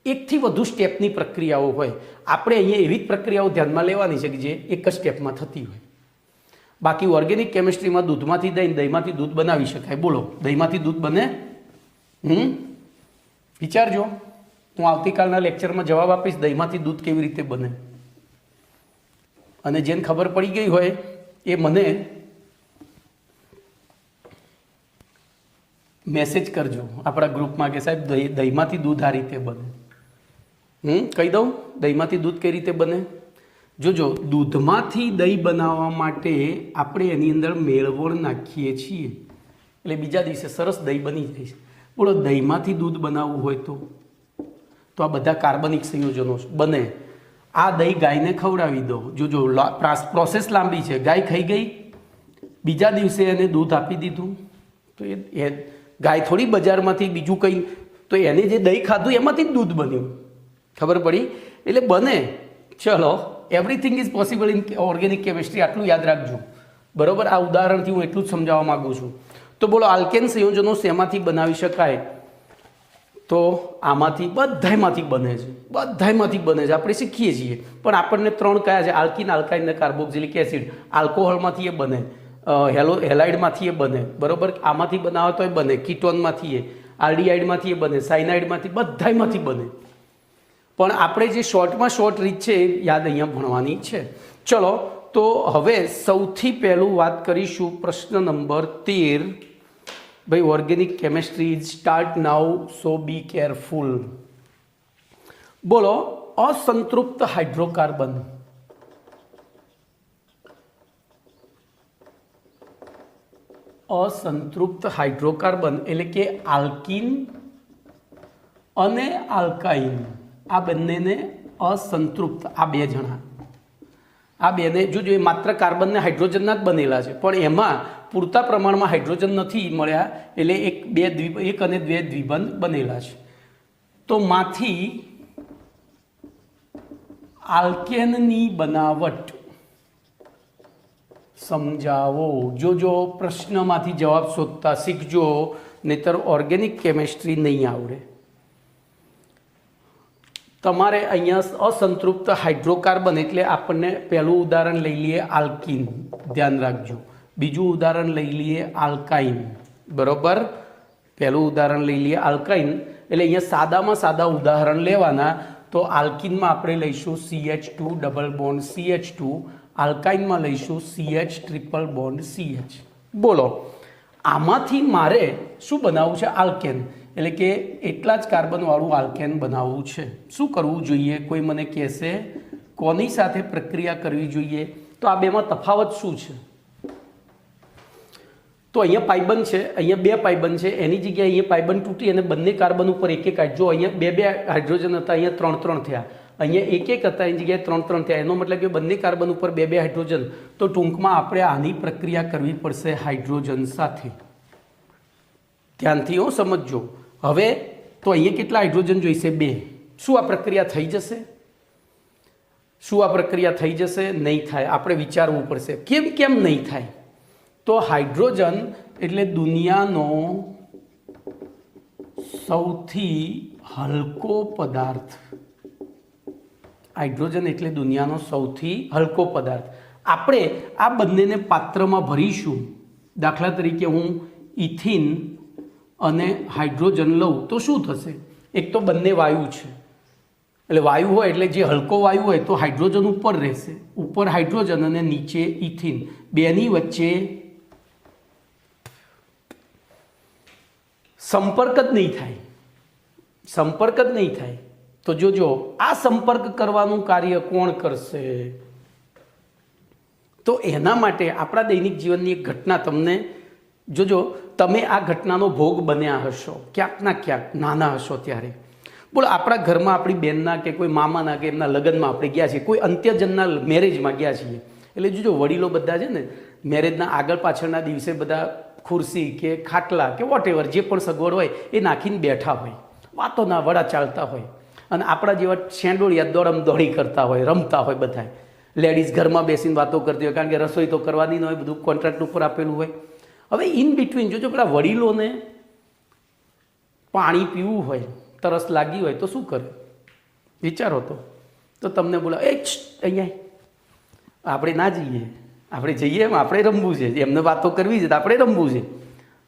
एकथी वधु स्टेपनी प्रक्रियाओ होय. आपणे अहींया एवी प्रक्रियाओ ध्यानमां लेवानी छे के जे एक ज स्टेपमां थती होय. બાકી ઓર્ગેનિક કેમિસ્ટ્રીમાં દૂધમાંથી દહીં, દહીંમાંથી દૂધ બનાવી શકાય. બોલો, દહીંમાંથી દૂધ બને? વિચારજો. હું આવતીકાલના લેક્ચરમાં જવાબ આપીશ દહીંમાંથી દૂધ કેવી રીતે બને. અને જેને ખબર પડી ગઈ હોય એ મને મેસેજ કરજો આપણા ગ્રુપમાં કે સાહેબ દહીંમાંથી દૂધ આ રીતે બને. કહી દઉં દહીંમાંથી દૂધ કઈ રીતે બને. જોજો, દૂધમાંથી દહીં બનાવવા માટે આપણે એની અંદર મેળવણ નાખીએ છીએ એટલે બીજા દિવસે સરસ દહીં બની જાય છે. બોલો, દહીંમાંથી દૂધ બનાવવું હોય તો આ બધા કાર્બનિક સંયોજનો બને. આ દહીં ગાયને ખવડાવી દો. જોજો, પ્રોસેસ લાંબી છે. ગાય ખાઈ ગઈ, બીજા દિવસે એને દૂધ આપી દીધું તો એ ગાય થોડી બજારમાંથી બીજું કંઈ, તો એને જે દહીં ખાધું એમાંથી જ દૂધ બન્યું. ખબર પડી? એટલે બને. ચલો, everything is possible in organic chemistry. આટલું યાદ રાખજો, બરાબર. આ ઉદાહરણથી હું એટલું જ સમજાવવા માગું છું. તો બોલો, આલ્કેન સંયોજનો શેમાંથી બનાવી શકાય? તો આમાંથી બધાયમાંથી બને છે. બધાયમાંથી બને છે, આપણે શીખીએ છીએ. પણ આપણને 3 કયા છે? આલ્કિન, આલ્કાઇન અને કાર્બોક્સિલિક એસિડ. આલ્કોહોલમાંથી એ બને, હેલાઇડમાંથી એ બને, બરાબર. આમાંથી બનાવે તો એ બને, કીટોનમાંથી એ, આલ્ડીહાઇડમાંથી એ બને, સાયનાઇડમાંથી, બધાયમાંથી બને. પણ આપણે જે શોર્ટમાં શોર્ટ રીત છે એ યાદ અહીંયા ભણવાની છે. ચલો, તો હવે સૌથી પહેલું વાત કરીશું પ્રશ્ન નંબર 13. ભાઈ, organic chemistry is start now, so be careful. બોલો, અસંતૃપ્ત હાઇડ્રોકાર્બન. અસંતૃપ્ત હાઇડ્રોકાર્બન એટલે કે આલ્કિન અને આલ્કાઇન, આ બંનેને અસંતૃપ્ત, આ બે જણા, આ બેને જોજો, એ માત્ર કાર્બન ને હાઇડ્રોજનના જ બનેલા છે, પણ એમાં પૂરતા પ્રમાણમાં હાઇડ્રોજન નથી મળ્યા એટલે એક અને બે દ્વિબંધ બનેલા છે. તો માંથી આલ્કેનની બનાવટ સમજાવો. જોજો, પ્રશ્નમાંથી જવાબ શોધતા શીખજો, નહીતર ઓર્ગેનિક કેમિસ્ટ્રી નહીં આવડે. તમારે અહીંયા અસંતૃપ્ત હાઇડ્રોકાર્બન એટલે આપણને પહેલું ઉદાહરણ લઈ લઈએ આલ્કિન, ધ્યાન રાખજો. બીજું ઉદાહરણ લઈ લઈએ આલ્કાઇન, બરોબર. પહેલું ઉદાહરણ લઈ લઈએ આલ્કાઇન એટલે અહીંયા સાદામાં સાદા ઉદાહરણ લેવાના. તો આલ્કિનમાં આપણે લઈશું CH2 ડબલ બોન્ડ CH2, આલ્કાઇનમાં લઈશું CH ટ્રિપલ બોન્ડ CH. બોલો, આમાંથી મારે શું બનાવવું છે? આલ્કેન, એટલે કે એટલા જ કાર્બનવાળું આલ્કેન બનાવવું છે. શું કરવું જોઈએ? કોઈ મને કહેશે કોની સાથે પ્રક્રિયા કરવી જોઈએ? તો આ બેમાં તફાવત શું છે? તો અહીંયા પાઇબંધ છે, અહીંયા 2 પાઇબંધ છે, એની જગ્યાએ અહીંયા પાઇબંધ તૂટી અને બંને કાર્બન ઉપર એક જો અહીંયા 2 હાઇડ્રોજન હતા, અહીંયા 3 થયા. અહીંયા 1 હતા, એની જગ્યાએ 3 થયા. એનો મતલબ કે બંને કાર્બન ઉપર 2 હાઇડ્રોજન. તો ટૂંકમાં આપણે આની પ્રક્રિયા કરવી પડશે હાઇડ્રોજન સાથે. ધ્યાનથી સમજજો. હવે તો અહીંયા કેટલા હાઇડ્રોજન જોઈશે? 2. શું આ પ્રક્રિયા થઈ જશે? શું આ પ્રક્રિયા થઈ જશે? નહીં થાય. આપણે વિચારવું પડશે કેમ નહીં થાય. તો હાઇડ્રોજન એટલે દુનિયાનો સૌથી હલકો પદાર્થ. હાઇડ્રોજન એટલે દુનિયાનો સૌથી હલકો પદાર્થ. આપણે આ બંનેને પાત્રમાં ભરીશું. દાખલા તરીકે હું ઇથિન અને હાઇડ્રોજન લઉં તો શું થશે? એક તો બંને વાયુ છે, એટલે વાયુ હોય એટલે જે હલકો વાયુ હોય તો હાઇડ્રોજન ઉપર રહેશે, ઉપર હાઇડ્રોજન અને નીચે ઇથિન. બેની વચ્ચે સંપર્ક જ નહીં થાય. સંપર્ક જ નહીં થાય. તો જોજો, આ સંપર્ક કરવાનું કાર્ય કોણ કરશે? તો એના માટે આપણા દૈનિક જીવનની એક ઘટના તમને જોજો, તમે આ ઘટનાનો ભોગ બન્યા હશો ક્યાંક ના ક્યાંક, નાના હશો ત્યારે. બોલો, આપણા ઘરમાં આપણી બહેનના કે કોઈ મામાના કે એમના લગ્નમાં આપણે ગયા છીએ, કોઈ અંત્યજનના મેરેજમાં ગયા છીએ. એટલે જોજો, વડીલો બધા છે ને, મેરેજના આગળ પાછળના દિવસે બધા ખુરશી કે ખાટલા કે વોટેવર જે પણ સગવડ હોય એ નાખીને બેઠા હોય, વાતોના વડા ચાલતા હોય. અને આપણા જેવા શેંડોળિયા દોડમ દોડી કરતા હોય, રમતા હોય બધા. લેડીઝ ઘરમાં બેસીને વાતો કરતી હોય, કારણ કે રસોઈ તો કરવાની ન હોય, બધું કોન્ટ્રાક્ટ ઉપર આપેલું હોય. હવે ઇન બિટવીન જોજો, પેલા વડીલોને પાણી પીવું હોય, તરસ લાગી હોય તો શું કરે? વિચારો તો તમને બોલા, અહીંયા આપણે ના જઈએ, આપણે જઈએ એમ આપણે રમવું છે, એમને વાતો કરવી છે તો આપણે રમવું છે.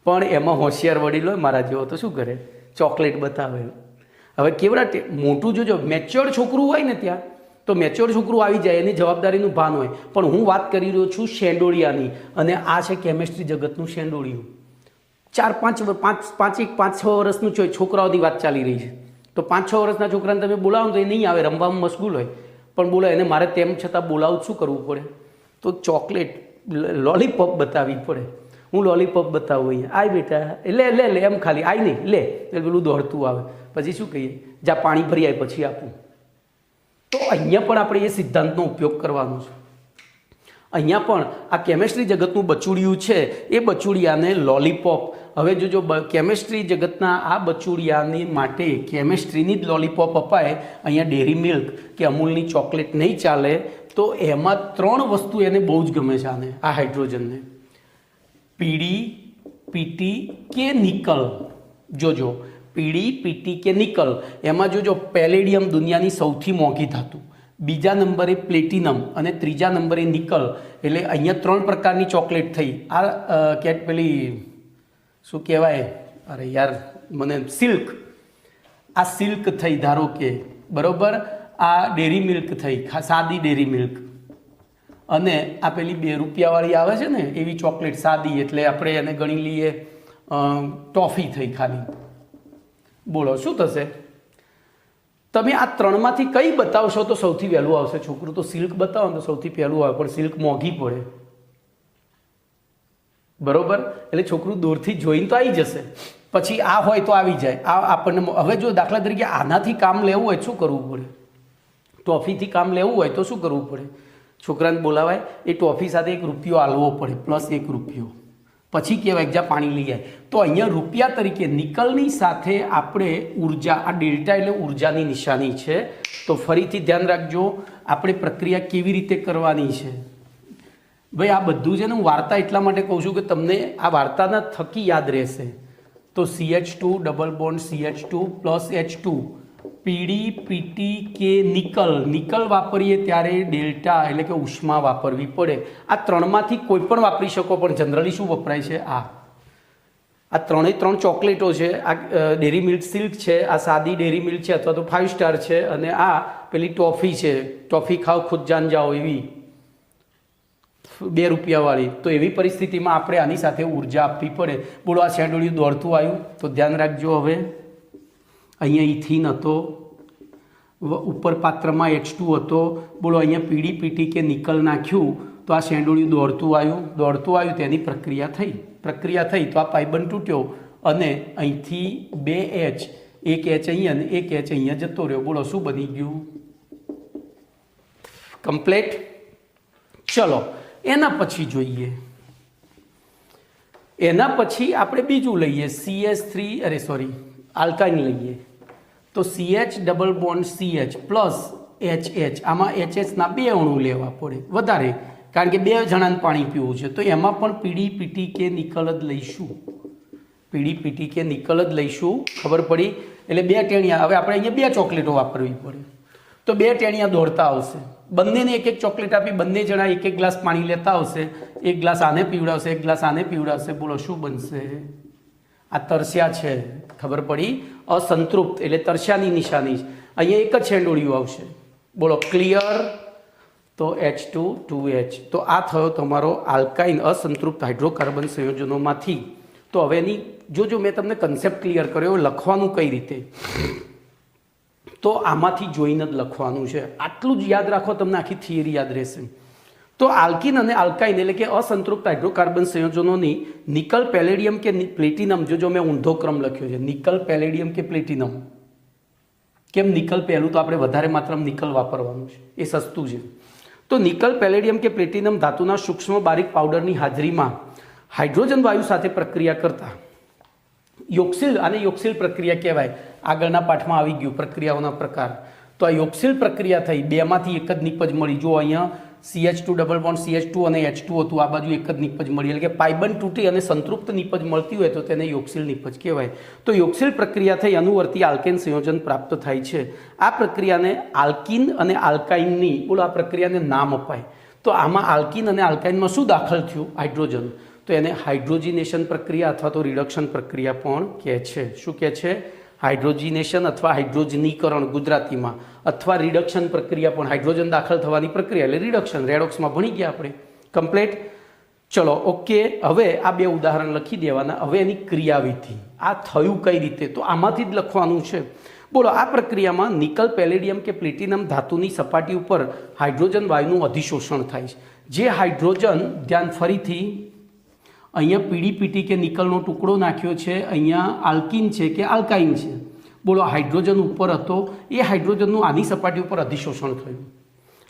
પણ એમાં હોશિયાર વડીલો મારા જેવો તો શું કરે, ચોકલેટ બતાવે. હવે કેવડા મોટું જોજો, મેચ્યોર છોકરું હોય ને ત્યાં તો મેચ્યોર છોકરું આવી જાય, એની જવાબદારીનું ભાન હોય. પણ હું વાત કરી રહ્યો છું શેંડોળિયાની, અને આ છે કેમેસ્ટ્રી જગતનું શેંડોળિયું. 5-6 વર્ષનું છોકરાઓની વાત ચાલી રહી છે. તો 5-6 વર્ષના છોકરાને તમે બોલાવો તો એ નહીં આવે, રમવામાં મશગુલ હોય. પણ બોલો એને મારે તેમ છતાં બોલાવું શું કરવું પડે, તો ચોકલેટ લોલીપોપ બતાવવી પડે. હું લોલીપોપ બતાવું અહીંયા, આય બેટા લે લે લે, એમ ખાલી આય નહીં લે, એટલે પેલું દોડતું આવે. પછી શું કહીએ, જા પાણી ભરી આય પછી આપું. તો અહીંયા પણ આપણે એ સિદ્ધાંતનો ઉપયોગ કરવાનો છે. અહીંયા પણ આ કેમેસ્ટ્રી જગતનું બચુડિયું છે, એ બચુડિયાને લોલીપોપ. હવે જોજો, કેમેસ્ટ્રી જગતના આ બચુડિયાની માટે કેમેસ્ટ્રીની જ લોલીપોપ અપાય. અહીંયા ડેરી મિલ્ક કે અમૂલની ચોકલેટ નહીં ચાલે. તો એમાં 3 વસ્તુ એને બહુ જ ગમે છે આને, આ હાઇડ્રોજનને, પીડી, પીટી કે નિકલ. જોજો, પીડી, પીટી કે નિકલ. એમાં જોજો, પેલેડિયમ દુનિયાની સૌથી મોંઘી ધાતુ, બીજા નંબરે પ્લેટિનમ અને ત્રીજા નંબરે નિકલ. એટલે અહીંયા 3 પ્રકારની ચોકલેટ થઈ. આ પેલી શું કહેવાય, અરે યાર મને, સિલ્ક. આ સિલ્ક થઈ ધારો કે, બરાબર. આ ડેરી મિલ્ક થઈ, સાદી ડેરી મિલ્ક. અને આ પેલી 2 રૂપિયાવાળી આવે છે ને એવી ચોકલેટ સાદી, એટલે આપણે એને ગણી લઈએ ટોફી થઈ ખાલી. બોલો શું થશે? તમે આ 3માંથી કઈ બતાવશો તો સૌથી વહેલું આવશે? છોકરું તો સિલ્ક બતાવો તો સૌથી પહેલું આવે, પણ સિલ્ક મોંઘી પડે, બરોબર. એટલે છોકરું દૂરથી જોઈને તો આવી જશે, પછી આ હોય તો આવી જાય. આ આપણને હવે જો દાખલા તરીકે આનાથી કામ લેવું હોય શું કરવું પડે? ટોફીથી કામ લેવું હોય તો શું કરવું પડે? છોકરાને બોલાવાય, એ ટોફી સાથે 1 રૂપિયો આલવો પડે, +1 રૂપિયો, પછી કહેવાય જ્યાં પાણી લઈ જાય. તો અહીંયા રૂપિયા તરીકે નિકલની સાથે આપણે ઉર્જા, આ ડેલ્ટા એટલે ઉર્જાની નિશાની છે. તો ફરીથી ધ્યાન રાખજો, આપણે પ્રક્રિયા કેવી રીતે કરવાની છે. ભાઈ આ બધું છે ને, હું વાર્તા એટલા માટે કહું છું કે તમને આ વાર્તાના થકી યાદ રહેશે. તો CH2 double bond CH2 + H2, પીડી, પીટી કે નિકલ. નિકલ વાપરીએ ત્યારે ડેલ્ટા એટલે કે ઉષ્મા વાપરવી પડે. આ 3માંથી કોઈ પણ વાપરી શકો, પણ જનરલી શું વપરાય છે? આ 3 ચોકલેટો છે. આ ડેરી મિલ્ક સિલ્ક છે, આ સાદી ડેરી મિલ્ક છે અથવા તો 5 સ્ટાર છે, અને આ પેલી ટોફી છે. ટોફી ખાઓ ખુદ જાન જાઓ એવી 2 રૂપિયાવાળી. તો એવી પરિસ્થિતિમાં આપણે આની સાથે ઉર્જા આપવી પડે. બોલો આ શેંડોળિયું દોડતું આવ્યું તો ધ્યાન રાખજો. હવે અહીંયા ઇથિન હતો, ઉપર પાત્રમાં H2 હતો. બોલો અહીંયા પીડી, પીટી કે નિકલ નાખ્યું તો આ શેંડોળિયું દોડતું આવ્યું તેની પ્રક્રિયા થઈ તો આ પાઇબંધ તૂટ્યો, અને અહીંથી 2 H, 1 H અહીંયા અને 1 H અહીંયા જતો રહ્યો. બોલો શું બની ગયું? કમ્પ્લેટ. ચલો એના પછી જોઈએ, એના પછી આપણે બીજું લઈએ, CH3 આલ્કાઇન લઈએ. તો CH double bond CH + HH. આમાં HHના 2 અણુ લેવા પડે વધારે, કારણ કે 2 જણાને પાણી પીવું છે. તો એમાં પણ પીડી, પીટી કે નિકલ જ લઈશું. પીડી, પીટી કે નિકલ જ લઈશું. ખબર પડી? એટલે 2 ટેણિયા. હવે આપણે અહીંયા 2 ચોકલેટો વાપરવી પડે, તો 2 ટેણિયા દોડતા આવશે. બંનેને 1-1 ચોકલેટ આપી બંને જણા 1-1 ગ્લાસ પાણી લેતા આવશે. 1 ગ્લાસ આને પીવડાવશે, 1 ગ્લાસ આને પીવડાવશે. બોલો શું બનશે? આ તરસ્યા છે. ખબર પડી? અસંતૃપ્ત એટલે તરસ્યાની નિશાની. અહીંયા એક જ શેંડોળિયું આવશે. બોલો ક્લિયર? તો H2 2H. તો આ થયો તમારો આલ્કાઇન અસંતૃપ્ત હાઇડ્રોકાર્બન સંયોજનોમાંથી. તો હવે એની જો મેં તમને કન્સેપ્ટ ક્લિયર કર્યો, લખવાનું કઈ રીતે, તો આમાંથી જોઈને જ લખવાનું છે. આટલું જ યાદ રાખો, તમને આખી થિયરી યાદ રહેશે. તો આલ્કિન અને આલ્કાઇન એટલે કે અસંતૃપ્ત હાઇડ્રોકાર્બન સંયોજનોની નિકલ, પેલેડિયમ કે પ્લેટિનમ. જો મેં ઊંધો ક્રમ લખ્યો છે, નિકલ, પેલેડિયમ કે પ્લેટિનમ. કેમ નિકલ પહેલું? તો આપણે વધારે માત્રામાં નિકલ વાપરવાનું છે, એ સસ્તું છે. તો નિકલ, પેલેડિયમ કે પ્લેટિનમ ધાતુના સૂક્ષ્મ બારીક પાવડરની હાજરીમાં હાઇડ્રોજન વાયુ સાથે પ્રક્રિયા કરતા યોક્સિલ, આને યોક્સિલ પ્રક્રિયા કહેવાય. આગળના પાઠમાં આવી ગયું પ્રક્રિયાઓના પ્રકાર. તો આ યોક્સિલ પ્રક્રિયા થઈ, 2માંથી એક જ નિપજ મળી. જો અહીંયા CH2 ડબલ બોન્ડ CH2 અને H2 હતું, આ બાજુ એક જ નિપજ મળી. એટલે કે પાઇબંધ તૂટી અને સંતૃપ્ત નિપજ મળતી હોય તો તેને યોક્સિલ નિપજ કહેવાય. તો યોક્સિલ પ્રક્રિયા થઈ અનુવર્તી આલ્કેન સંયોજન પ્રાપ્ત થાય છે. આ પ્રક્રિયાને આલ્કિન અને આલ્કાઇનની, બોલો આ પ્રક્રિયાને નામ અપાય. તો આમાં આલ્કિન અને આલ્કાઇનમાં શું દાખલ થયું? હાઇડ્રોજન. તો એને હાઇડ્રોજિનેશન પ્રક્રિયા અથવા તો રિડક્શન પ્રક્રિયા પણ કહે છે. શું કહે છે? હાઇડ્રોજિનેશન અથવા હાઇડ્રોજનીકરણ ગુજરાતીમાં, અથવા રિડક્શન પ્રક્રિયા પણ. હાઇડ્રોજન દાખલ થવાની પ્રક્રિયા એટલે રિડક્શન. રેડોક્સમાં ભણી ગયા આપણે. કમ્પ્લીટ. ચલો ઓકે. હવે આ બે ઉદાહરણ લખી દેવાના. હવે એની ક્રિયાવિધિ, આ થયું કઈ રીતે, તો આમાંથી જ લખવાનું છે. બોલો, આ પ્રક્રિયામાં નિકલ, પેલેડિયમ કે પ્લેટિનમ ધાતુની સપાટી ઉપર હાઇડ્રોજન વાયુનું અધિશોષણ થાય છે. જે હાઇડ્રોજન, ધ્યાન ફરીથી, અહીંયા પીડીપીટી કે નિકલનો ટુકડો નાખ્યો છે, અહીંયા આલ્કિન છે કે આલ્કાઇન છે. બોલો, હાઇડ્રોજન ઉપર હતો, એ હાઇડ્રોજનનું આની સપાટી ઉપર અધિશોષણ થયું.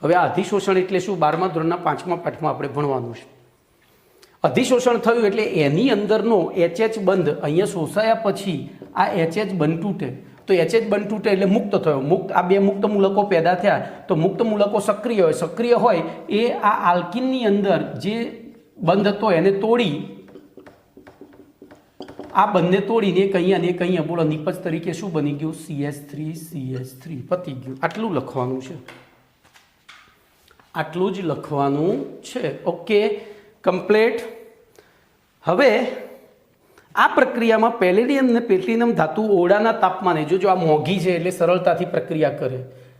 હવે આ અધિશોષણ એટલે શું? 12મા ધોરણના 5મા પાઠમાં આપણે ભણવાનું છે. અધિશોષણ થયું એટલે એની અંદરનો HH બંધ અહીંયા શોષાયા પછી આ HH બંધ તૂટે. તો HH બંધ તૂટે એટલે મુક્ત થયો. મુક્ત, આ બે મુક્ત મૂલકો પેદા થયા. તો મુક્ત મૂલકો સક્રિય હોય. સક્રિય હોય એ આ આલ્કિનની અંદર જે બંધ હતો એને તોડી, આ બંને તોડીને એક અહીંયા ને એક અહીંયા, બોલો, નિપજ તરીકે શું બની ગયું? CH3 પતી ગયું. આટલું લખવાનું છે, આટલું જ લખવાનું છે. Okay, complete. હવે આ પ્રક્રિયામાં પેલેડિયમ અને પ્લેટિનમ ધાતુ ઓરડાના તાપમાને, જો આ મોંઘી છે એટલે સરળતાથી પ્રક્રિયા કરે,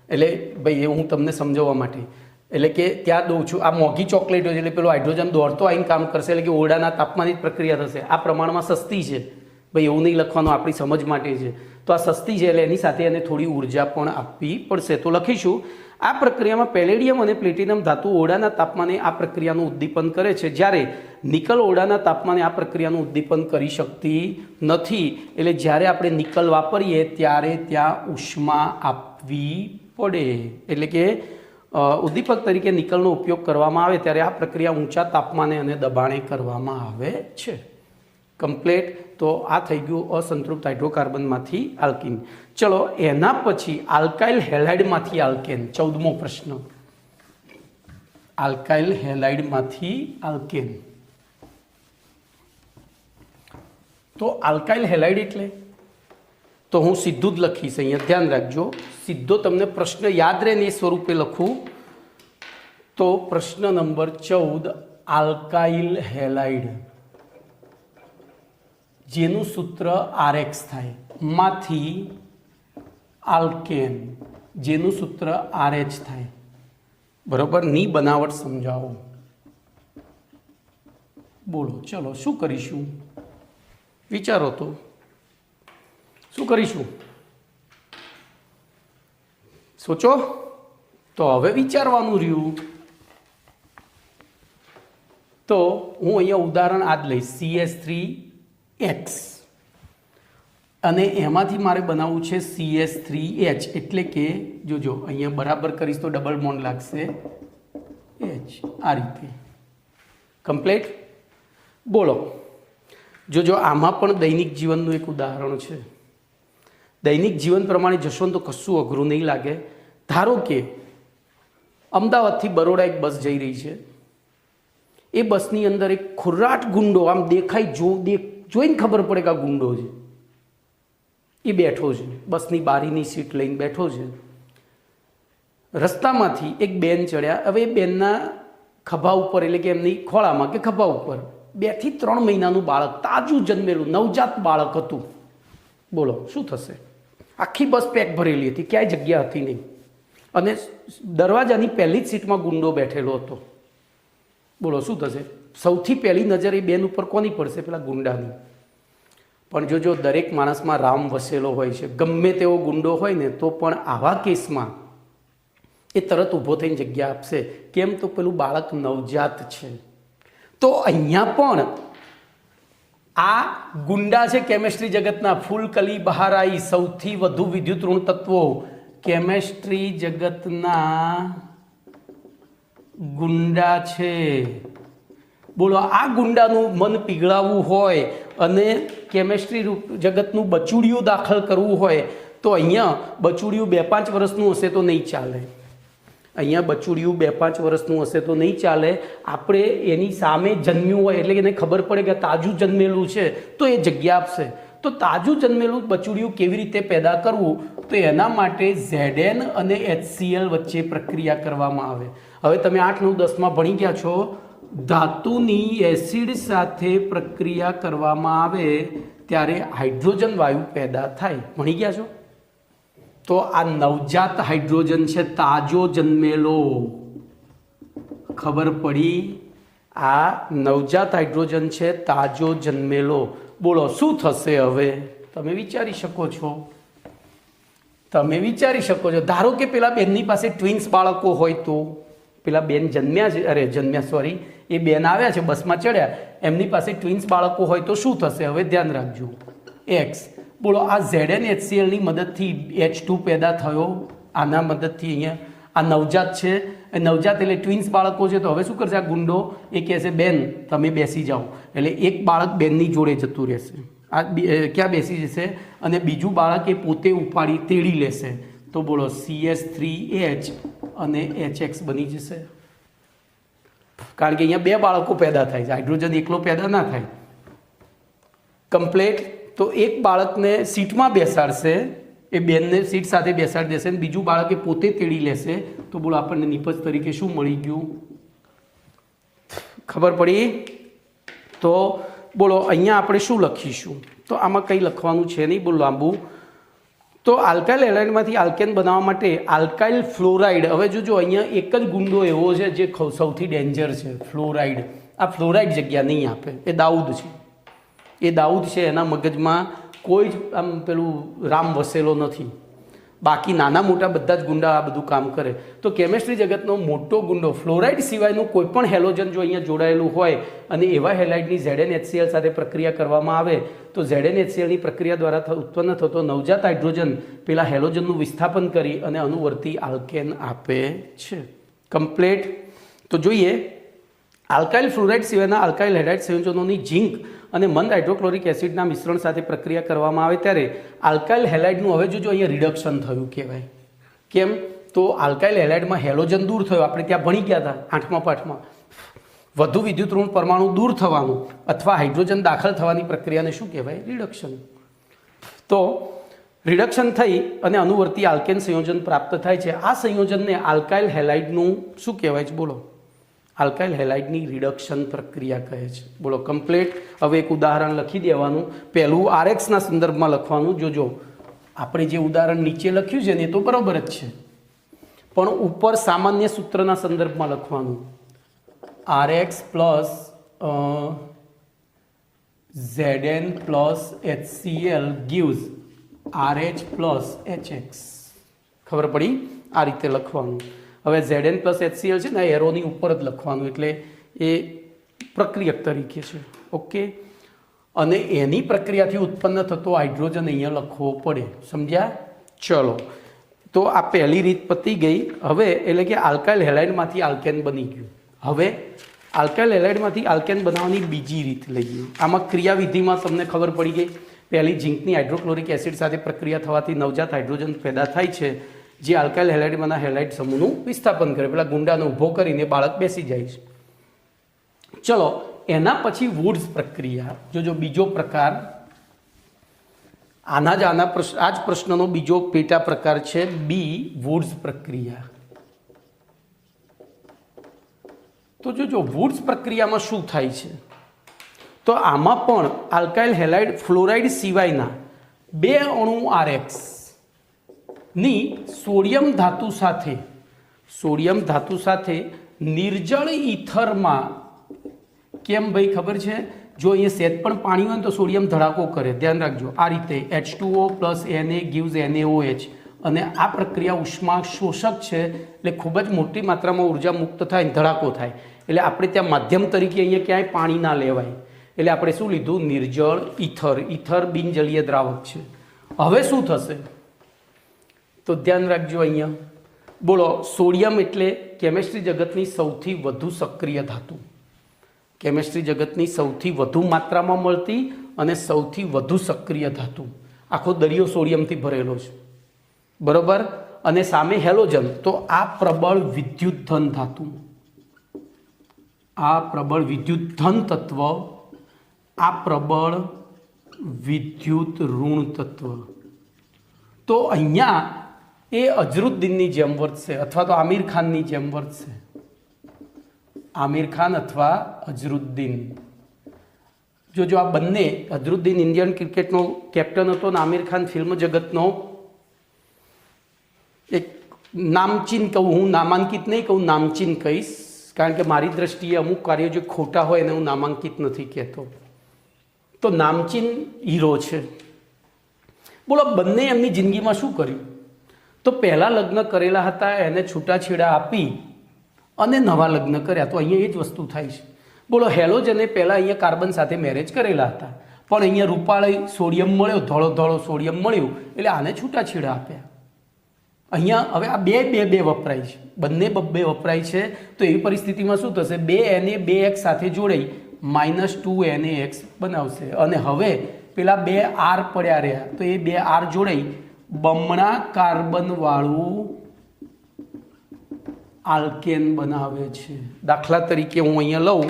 એટલે ભાઈ એ હું તમને સમજાવવા માટે, એટલે કે ત્યાં દઉં છું. આ મોંઘી ચોકલેટ હોય એટલે પેલો હાઇડ્રોજન દોડતો આવીને કામ કરશે, એટલે કે ઓરડાના તાપમાને જ પ્રક્રિયા થશે. આ પ્રમાણમાં સસ્તી છે ભાઈ, એવું નહીં લખવાનું, આપણી સમજ માટે છે. તો આ સસ્તી છે એટલે એની સાથે એને થોડી ઉર્જા પણ આપવી પડશે. તો લખીશું, આ પ્રક્રિયામાં પેલેડિયમ અને પ્લેટિનમ ધાતુ ઓરડાના તાપમાને આ પ્રક્રિયાનું ઉદ્દીપન કરે છે, જ્યારે નિકલ ઓરડાના તાપમાને આ પ્રક્રિયાનું ઉદ્દીપન કરી શકતી નથી. એટલે જ્યારે આપણે નિકલ વાપરીએ ત્યારે ત્યાં ઉષ્મા આપવી પડે. એટલે કે ઉદ્દીપક તરીકે નિકલનો ઉપયોગ કરવામાં આવે ત્યારે આ પ્રક્રિયા ઊંચા તાપમાને અને દબાણે કરવામાં આવે છે. કમ્પ્લીટ. તો આ થઈ ગયું અસંતૃપ્ત હાઇડ્રોકાર્બનમાંથી આલ્કિન. ચલો, એના પછી આલ્કાઇલ હેલાઇડમાંથી આલ્કેન. 14મો પ્રશ્ન. આલ્કાઇલ હેલાઇડમાંથી આલ્કેન. તો આલ્કાઇલ હેલાઇડ એટલે, તો હું સીધું જ લખીશ, અહીંયા ધ્યાન રાખજો, સીધો તમને પ્રશ્ન યાદ રહે ને એ સ્વરૂપે લખું. તો પ્રશ્ન નંબર 14, આલ્કાઇલ હેલાઇડ જેનું સૂત્ર RX થાય, માંથી આલ્કેન જેનું સૂત્ર RH થાય. બરોબર? ની બનાવટ સમજાવો. બોલો, ચલો શું કરીશું? વિચારો તો શું કરીશું? સોચો. તો હવે વિચારવાનું રહ્યું. તો હું અહીંયા ઉદાહરણ આ જ લઈશ, CH3X, અને એમાંથી મારે બનાવવું છે CH3H. એટલે કે જોજો, અહીંયા બરાબર કરીશ તો ડબલ બોન્ડ લાગશે H. આ રીતે. કમ્પ્લીટ. બોલો, જોજો, આમાં પણ દૈનિક જીવનનું એક ઉદાહરણ છે. દૈનિક જીવન પ્રમાણે જશો તો કશું અઘરું નહીં લાગે. ધારો કે અમદાવાદથી બરોડા એક બસ જઈ રહી છે. એ બસની અંદર એક ખુર્રાટ ગુંડો, આમ દેખાય, જોઈને ખબર પડે કે આ ગુંડો છે. એ બેઠો છે, બસની બારીની સીટ લઈને બેઠો છે. રસ્તામાંથી એક બેન ચડ્યા. હવે એ બેનના ખભા ઉપર, એટલે કે એમની ખોળામાં કે ખભા ઉપર 2 થી 3 મહિનાનું બાળક, તાજું જન્મેલું નવજાત બાળક હતું. બોલો શું થશે? આખી બસ પેક ભરેલી હતી, ક્યાંય જગ્યા હતી નહીં, અને દરવાજાની પહેલી જ સીટમાં ગુંડો બેઠેલો હતો. બોલો શું થશે? સૌથી પહેલી નજર એ બેન ઉપર કોની પડશે? પેલા ગુંડાની. પણ જોજો, દરેક માણસમાં રામ વસેલો હોય છે. ગમે તેવો ગુંડો હોય ને તો પણ આવા કેસમાં એ તરત ઊભો થઈને જગ્યા આપશે. કેમ? તો પેલું બાળક નવજાત છે. તો અહીંયા પણ આ ગુંડા છે કેમેસ્ટ્રી જગતના. ફૂલકલી બહાર આવી, સૌથી વધુ વિદ્યુત ઋણ તત્વો કેમેસ્ટ્રી જગતના ગુંડા છે. બોલો, આ ગુંડાનું મન પીગળાવવું હોય અને કેમેસ્ટ્રી જગતનું બચુડિયું દાખલ કરવું હોય તો અહીંયા બચુડિયું 2-5 વર્ષનું હશે તો નહીં ચાલે. અહીંયા બચુડિયું 2-5 વર્ષનું હશે તો નહીં ચાલે. આપણે એની સામે જન્મ્યું હોય એટલે કે એને ખબર પડે કે તાજું જન્મેલું છે તો એ જગ્યા આપશે. તો તો તાજું જન્મેલું બચુડિયું કેવી રીતે પેદા કરવું, તો એના માટે Zn અને HCl વચ્ચે પ્રક્રિયા કરવામાં આવે. હવે તમે 8, 9, 10માં ભણી ગયા છો, ધાતુની એસિડ સાથે પ્રક્રિયા કરવામાં આવે ત્યારે હાઇડ્રોજન વાયુ પેદા થાય. ભણી ગયા છો? તો આ નવજાત હાઇડ્રોજન છે, તાજો જન્મેલો. ખબર પડી? આ નવજાત હાઇડ્રોજન છે, તાજો જન્મેલો. બોલો શું થશે? હવે તમે વિચારી શકો છો. ધારો કે પેલા બેનની પાસે ટ્વિન્સ બાળકો હોય તો પેલા બેન એ બેન આવ્યા છે, બસમાં ચડ્યા, એમની પાસે ટ્વિન્સ બાળકો હોય તો શું થશે? હવે ધ્યાન રાખજો. X. બોલો આ ZnHCl ની મદદથી H2 પેદા થયો. આના મદદથી અહીંયા આ નવજાત છે, નવજાત એટલે ટ્વિન્સ બાળકો છે. તો હવે શું કરશે આ ગુંડો? એ કહેશે બેન તમે બેસી જાઓ. એટલે એક બાળક બેનની જોડે જતું રહેશે, આ ક્યાં બેસી જશે, અને બીજું બાળક એ પોતે ઉપાડી તેડી લેશે. તો બોલો CH3H અને HX બની જશે. કારણ કે અહીંયા 2 બાળકો પેદા થાય છે, હાઇડ્રોજન એકલો પેદા ના થાય. કમ્પ્લેટ. તો એક બાળકને સીટમાં બેસાડશે, એ બેનને સીટ સાથે બેસાડી દેશે, અને બીજું બાળક એ પોતે તેડી લેશે. તો બોલો આપણને નિપજ તરીકે શું મળી ગયું? ખબર પડી? તો બોલો અહીંયા આપણે શું લખીશું? તો આમાં કંઈ લખવાનું છે નહીં, બહુ લાંબુ. તો આલ્કાઇલ હેલાઇડમાંથી આલ્કેન બનાવવા માટે આલ્કાઇલ ફ્લોરાઇડ. હવે જોજો અહીંયા એક જ ગુંડો એવો છે જે સૌથી ડેન્જર છે, ફ્લોરાઇડ. આ ફ્લોરાઇડ જગ્યા નહીં આપે, એ દાઉદ છે. એના મગજમાં કોઈ જ આમ પેલું રામ વસેલો નથી. બાકી નાના મોટા બધા જ ગુંડા આ બધું કામ કરે. તો કેમેસ્ટ્રી જગતનો મોટો ગુંડો ફ્લોરાઇડ સિવાયનું કોઈ પણ હેલોજન જો અહીંયા જોડાયેલું હોય અને એવા હેલાઇડની ZnHCl સાથે પ્રક્રિયા કરવામાં આવે તો ZnHClની પ્રક્રિયા દ્વારા ઉત્પન્ન થતો નવજાત હાઇડ્રોજન પેલા હેલોજનનું વિસ્થાપન કરી અને અનુવર્તી આલ્કેન આપે છે. કમ્પ્લીટ. તો જોઈએ, આલ્કાઇલ ફ્લોરાઇડ સિવાયના આલ્કાઇલ હેલાઇડ સંયોજનોની ઝીંક અને મંદ હાઇડ્રોક્લોરિક એસિડના મિશ્રણ સાથે પ્રક્રિયા કરવામાં આવે ત્યારે આલ્કાઇલ હેલાઇડનું હવે જોજો અહીંયા રિડક્શન થયું કહેવાય. કેમ? તો આલ્કાઇલ હેલાઇડમાં હેલોજન દૂર થયો, આપણે ત્યાં ભણી ગયા હતા 8મા પાઠમાં. વધુ વિદ્યુત ઋણ પરમાણુ દૂર થવાનું અથવા હાઇડ્રોજન દાખલ થવાની પ્રક્રિયાને શું કહેવાય? રિડક્શન. તો રિડક્શન થઈ અને અનુવર્તી આલ્કેન સંયોજન પ્રાપ્ત થાય છે. આ સંયોજનને આલ્કાઇલ હેલાઇડનું શું કહેવાય છે? બોલો. આલ્કાઇલ હેલાઇડની રિડક્શન પ્રક્રિયા કહે છે. બોલો કમ્પ્લીટ. હવે એક ઉદાહરણ લખી દેવાનું. પહેલું RXના સંદર્ભમાં લખવાનું. જોજો આપણે જે ઉદાહરણ નીચે લખ્યું છે ને એ તો બરાબર જ છે, પણ ઉપર સામાન્ય સૂત્રના સંદર્ભમાં લખવાનું. RX plus Zn plus HCl gives RH plus HX. ખબર પડી? આ રીતે લખવાનું. હવે Zn પ્લસ HCl છે ને એરોની ઉપર જ લખવાનું, એટલે એ પ્રક્રિયક તરીકે છે. ઓકે. અને એની પ્રક્રિયાથી ઉત્પન્ન થતો હાઇડ્રોજન અહીંયા લખવો પડે. સમજ્યા? ચલો, તો આ પહેલી રીત પતી ગઈ. હવે એટલે કે આલ્કાઇલ હેલાઇડમાંથી આલ્કેન બની ગયું. હવે આલ્કાઇલ હેલાઇડમાંથી આલ્કેન બનાવવાની બીજી રીત લઈએ. આમાં ક્રિયાવિધિમાં તમને ખબર પડી ગઈ. પહેલી ઝીંકની હાઇડ્રોક્લોરિક એસિડ સાથે પ્રક્રિયા થવાથી નવજાત હાઇડ્રોજન પેદા થાય છે, જે આલ્કાઇલ હેલાઇડમાંના હેલાઇડ સમૂહનું વિસ્થાપન કરે. પેલા ગુંડાને ઊભો કરીને બાળક બેસી જાય છે. ચલો, એના પછી વુડ્સ પ્રક્રિયા. જો બીજો પ્રકાર, આ જ પ્રશ્નનો બીજો પેટા પ્રકાર છે બી, વુડ્સ પ્રક્રિયા. તો જો વુડ્સ પ્રક્રિયામાં શું થાય છે, તો આમાં પણ આલ્કાઇલ હેલાઇડ ફ્લોરાઇડ સિવાયના 2 અણુ RX ની સોડિયમ ધાતુ સાથે નિર્જળ ઈથરમાં. કેમ ભાઈ ખબર છે? જો અહીંયા સેજ પણ પાણી હોય ને તો સોડિયમ ધડાકો કરે. ધ્યાન રાખજો. આ રીતે H2O plus Na gives NaOH. અને આ પ્રક્રિયા ઉષ્મા શોષક છે, એટલે ખૂબ જ મોટી માત્રામાં ઉર્જા મુક્ત થાય, ધડાકો થાય. એટલે આપણે ત્યાં માધ્યમ તરીકે અહીંયા ક્યાંય પાણી ના લેવાય, એટલે આપણે શું લીધું? નિર્જળ ઈથર. ઈથર બિનજલીય દ્રાવક છે. હવે શું થશે? તો ધ્યાન રાખજો અહીંયા. બોલો, સોડિયમ એટલે કેમેસ્ટ્રી જગતની સૌથી વધુ સક્રિય ધાતુ, કેમેસ્ટ્રી જગતની સૌથી વધુ માત્રામાં મળતી અને સૌથી વધુ સક્રિય ધાતુ. આખો દરિયો સોડિયમથી ભરેલો છે, બરોબર. અને સામે હેલોજન. તો આ પ્રબળ વિદ્યુત ધન ધાતુ, આ પ્રબળ વિદ્યુત ધન તત્વ, આ પ્રબળ વિદ્યુત ઋણ તત્વ. તો અહીંયા એ અઝરુદ્દીનની જેમ વર્તશે અથવા તો આમિર ખાનની જેમ વર્તશે. આમિર ખાન અથવા અઝરુદ્દીન. જો આ બંને, અઝરુદ્દીન ઇન્ડિયન ક્રિકેટનો કેપ્ટન હતો ને આમિર ખાન ફિલ્મ જગતનો એક નામચીન કહું, હું નામાંકિત નહીં કહું, નામચીન કહીશ, કારણ કે મારી દ્રષ્ટિએ અમુક કાર્યો જે ખોટા હોય એને હું નામાંકિત નથી કહેતો. તો નામચીન હીરો છે. બોલો, બંને એમની જિંદગીમાં શું કર્યું? તો પહેલાં લગ્ન કરેલા હતા એને છૂટાછેડા આપી અને નવા લગ્ન કર્યા. તો અહીંયા એ જ વસ્તુ થાય છે. બોલો, હેલોજને પહેલાં અહીંયા કાર્બન સાથે મેરેજ કરેલા હતા, પણ અહીંયા રૂપાળી સોડિયમ મળ્યો, ધોળો ધોળો સોડિયમ મળ્યું, એટલે આને છૂટાછેડા આપ્યા. અહીંયા હવે આ બે વપરાય છે, બંને બબ્બે વપરાય છે. તો એવી પરિસ્થિતિમાં શું થશે? 2 Na 2x સાથે જોડાઈ -2 NaX બનાવશે. અને હવે પેલા 2 R પડ્યા રહ્યા, તો એ 2 R જોડાઈ બમણા કાર્બનવાળું આલ્કેન બનાવે છે. દાખલા તરીકે હું અહીંયા લઉં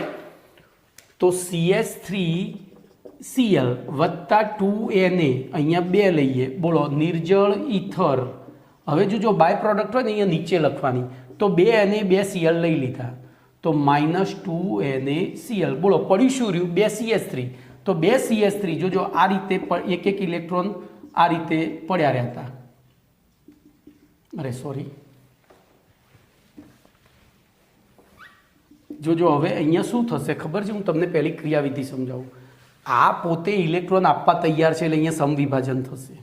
તો CH3Cl વત્તા 2 Na, અહીંયા 2 લઈએ. બોલો, નિર્જળ ઈથર. હવે જો બાય પ્રોડક્ટ હોય ને અહીંયા નીચે લખવાની, તો 2 Na 2 Cl લઈ લીધા, તો -2 NaCl. બોલો, પડ્યું શું રહ્યું? 2 CH3. તો 2 CH3 જો આ રીતે એક ઇલેક્ટ્રોન આ રીતે પડ્યા રહેતા. અરે સોરી, જો હવે અહીંયા શું થશે ખબર છે? હું તમને પહેલી ક્રિયાવિધિ સમજાવું. આ પોતે ઇલેક્ટ્રોન આપવા તૈયાર છે એટલે અહીંયા સમવિભાજન થશે.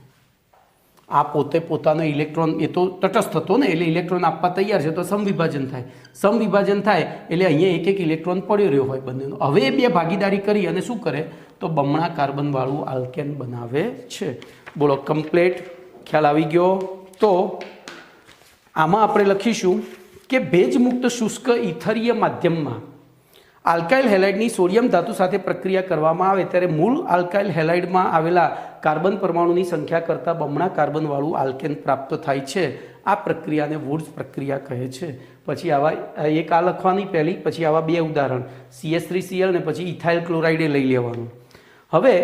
આ પોતે પોતાનો ઇલેક્ટ્રોન, એ તો તટસ્થ હતો ને, એટલે ઇલેક્ટ્રોન આપવા તૈયાર છે તો સમવિભાજન થાય. સમવિભાજન થાય એટલે અહીંયા એક ઇલેક્ટ્રોન પડ્યો રહ્યો હોય બંનેનો. હવે એ બે ભાગીદારી કરી અને શું કરે? તો બમણા કાર્બનવાળું આલ્કેન બનાવે છે. બોલો, કમ્પ્લેટ ખ્યાલ આવી ગયો? તો આમાં આપણે લખીશું કે ભેજમુક્ત શુષ્ક ઇથરીય માધ્યમમાં આલ્કાઇલ હેલાઇડની સોડિયમ ધાતુ સાથે પ્રક્રિયા કરવામાં આવે ત્યારે મૂળ આલ્કાઇલ હેલાઇડમાં આવેલા કાર્બન પરમાણુની સંખ્યા કરતાં બમણા કાર્બનવાળું આલ્કેન પ્રાપ્ત થાય છે. આ પ્રક્રિયાને વુડ્સ પ્રક્રિયા કહે છે. પછી આવા એક આ લખવાની પહેલી, પછી આવા 2 ઉદાહરણ CH3Cl ને પછી ઇથાઇલ ક્લોરાઇડે લઈ લેવાનું. હવે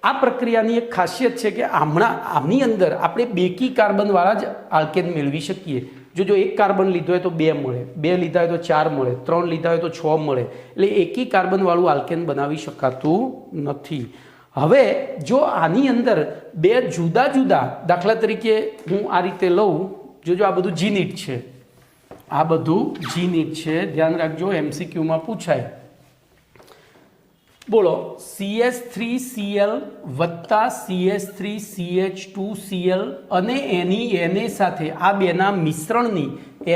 આ પ્રક્રિયાની એક ખાસિયત છે કે આમની અંદર આપણે બેકી કાર્બનવાળા જ આલ્કેન મેળવી શકીએ. જો એક કાર્બન લીધો હોય તો 2 મળે, 2 લીધા હોય તો 4 મળે, 3 લીધા હોય તો 6 મળે. એટલે એકી કાર્બનવાળું આલ્કેન બનાવી શકાતું નથી. હવે જો આની અંદર 2 જુદા જુદા, દાખલા તરીકે હું આ રીતે લઉં, જો આ બધું જીનિટ છે, આ બધું જીનિટ છે, ધ્યાન રાખજો, MCQમાં પૂછાય. બોલો, CH3Cl વત્તા CH3CH2Cl અને એની Na સાથે, આ બેના મિશ્રણની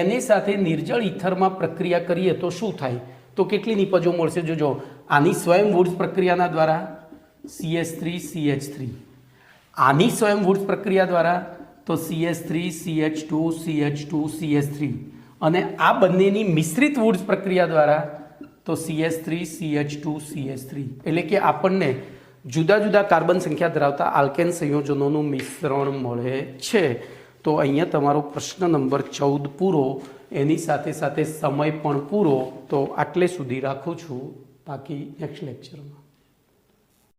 Na સાથે નિર્જળ ઇથરમાં પ્રક્રિયા કરીએ તો શું થાય? તો કેટલી નિપજો મળશે? જો આની સ્વયં વુડ્સ પ્રક્રિયાના દ્વારા CH3CH3, આની સ્વયં વુડ્સ પ્રક્રિયા દ્વારા તો CH3CH2CH2CH3, અને આ બંનેની મિશ્રિત વુડ્સ પ્રક્રિયા દ્વારા તો CH3CH2CH3. એટલે કે આપણને જુદા જુદા કાર્બન સંખ્યા ધરાવતા આલ્કેન સંયોજનોનું મિશ્રણ મળે છે. તો અહીંયા તમારો પ્રશ્ન નંબર 14 પૂરો, એની સાથે સાથે સમય પણ પૂરો. તો આટલે સુધી રાખું છું, બાકી નેક્સ્ટ લેક્ચરમાં.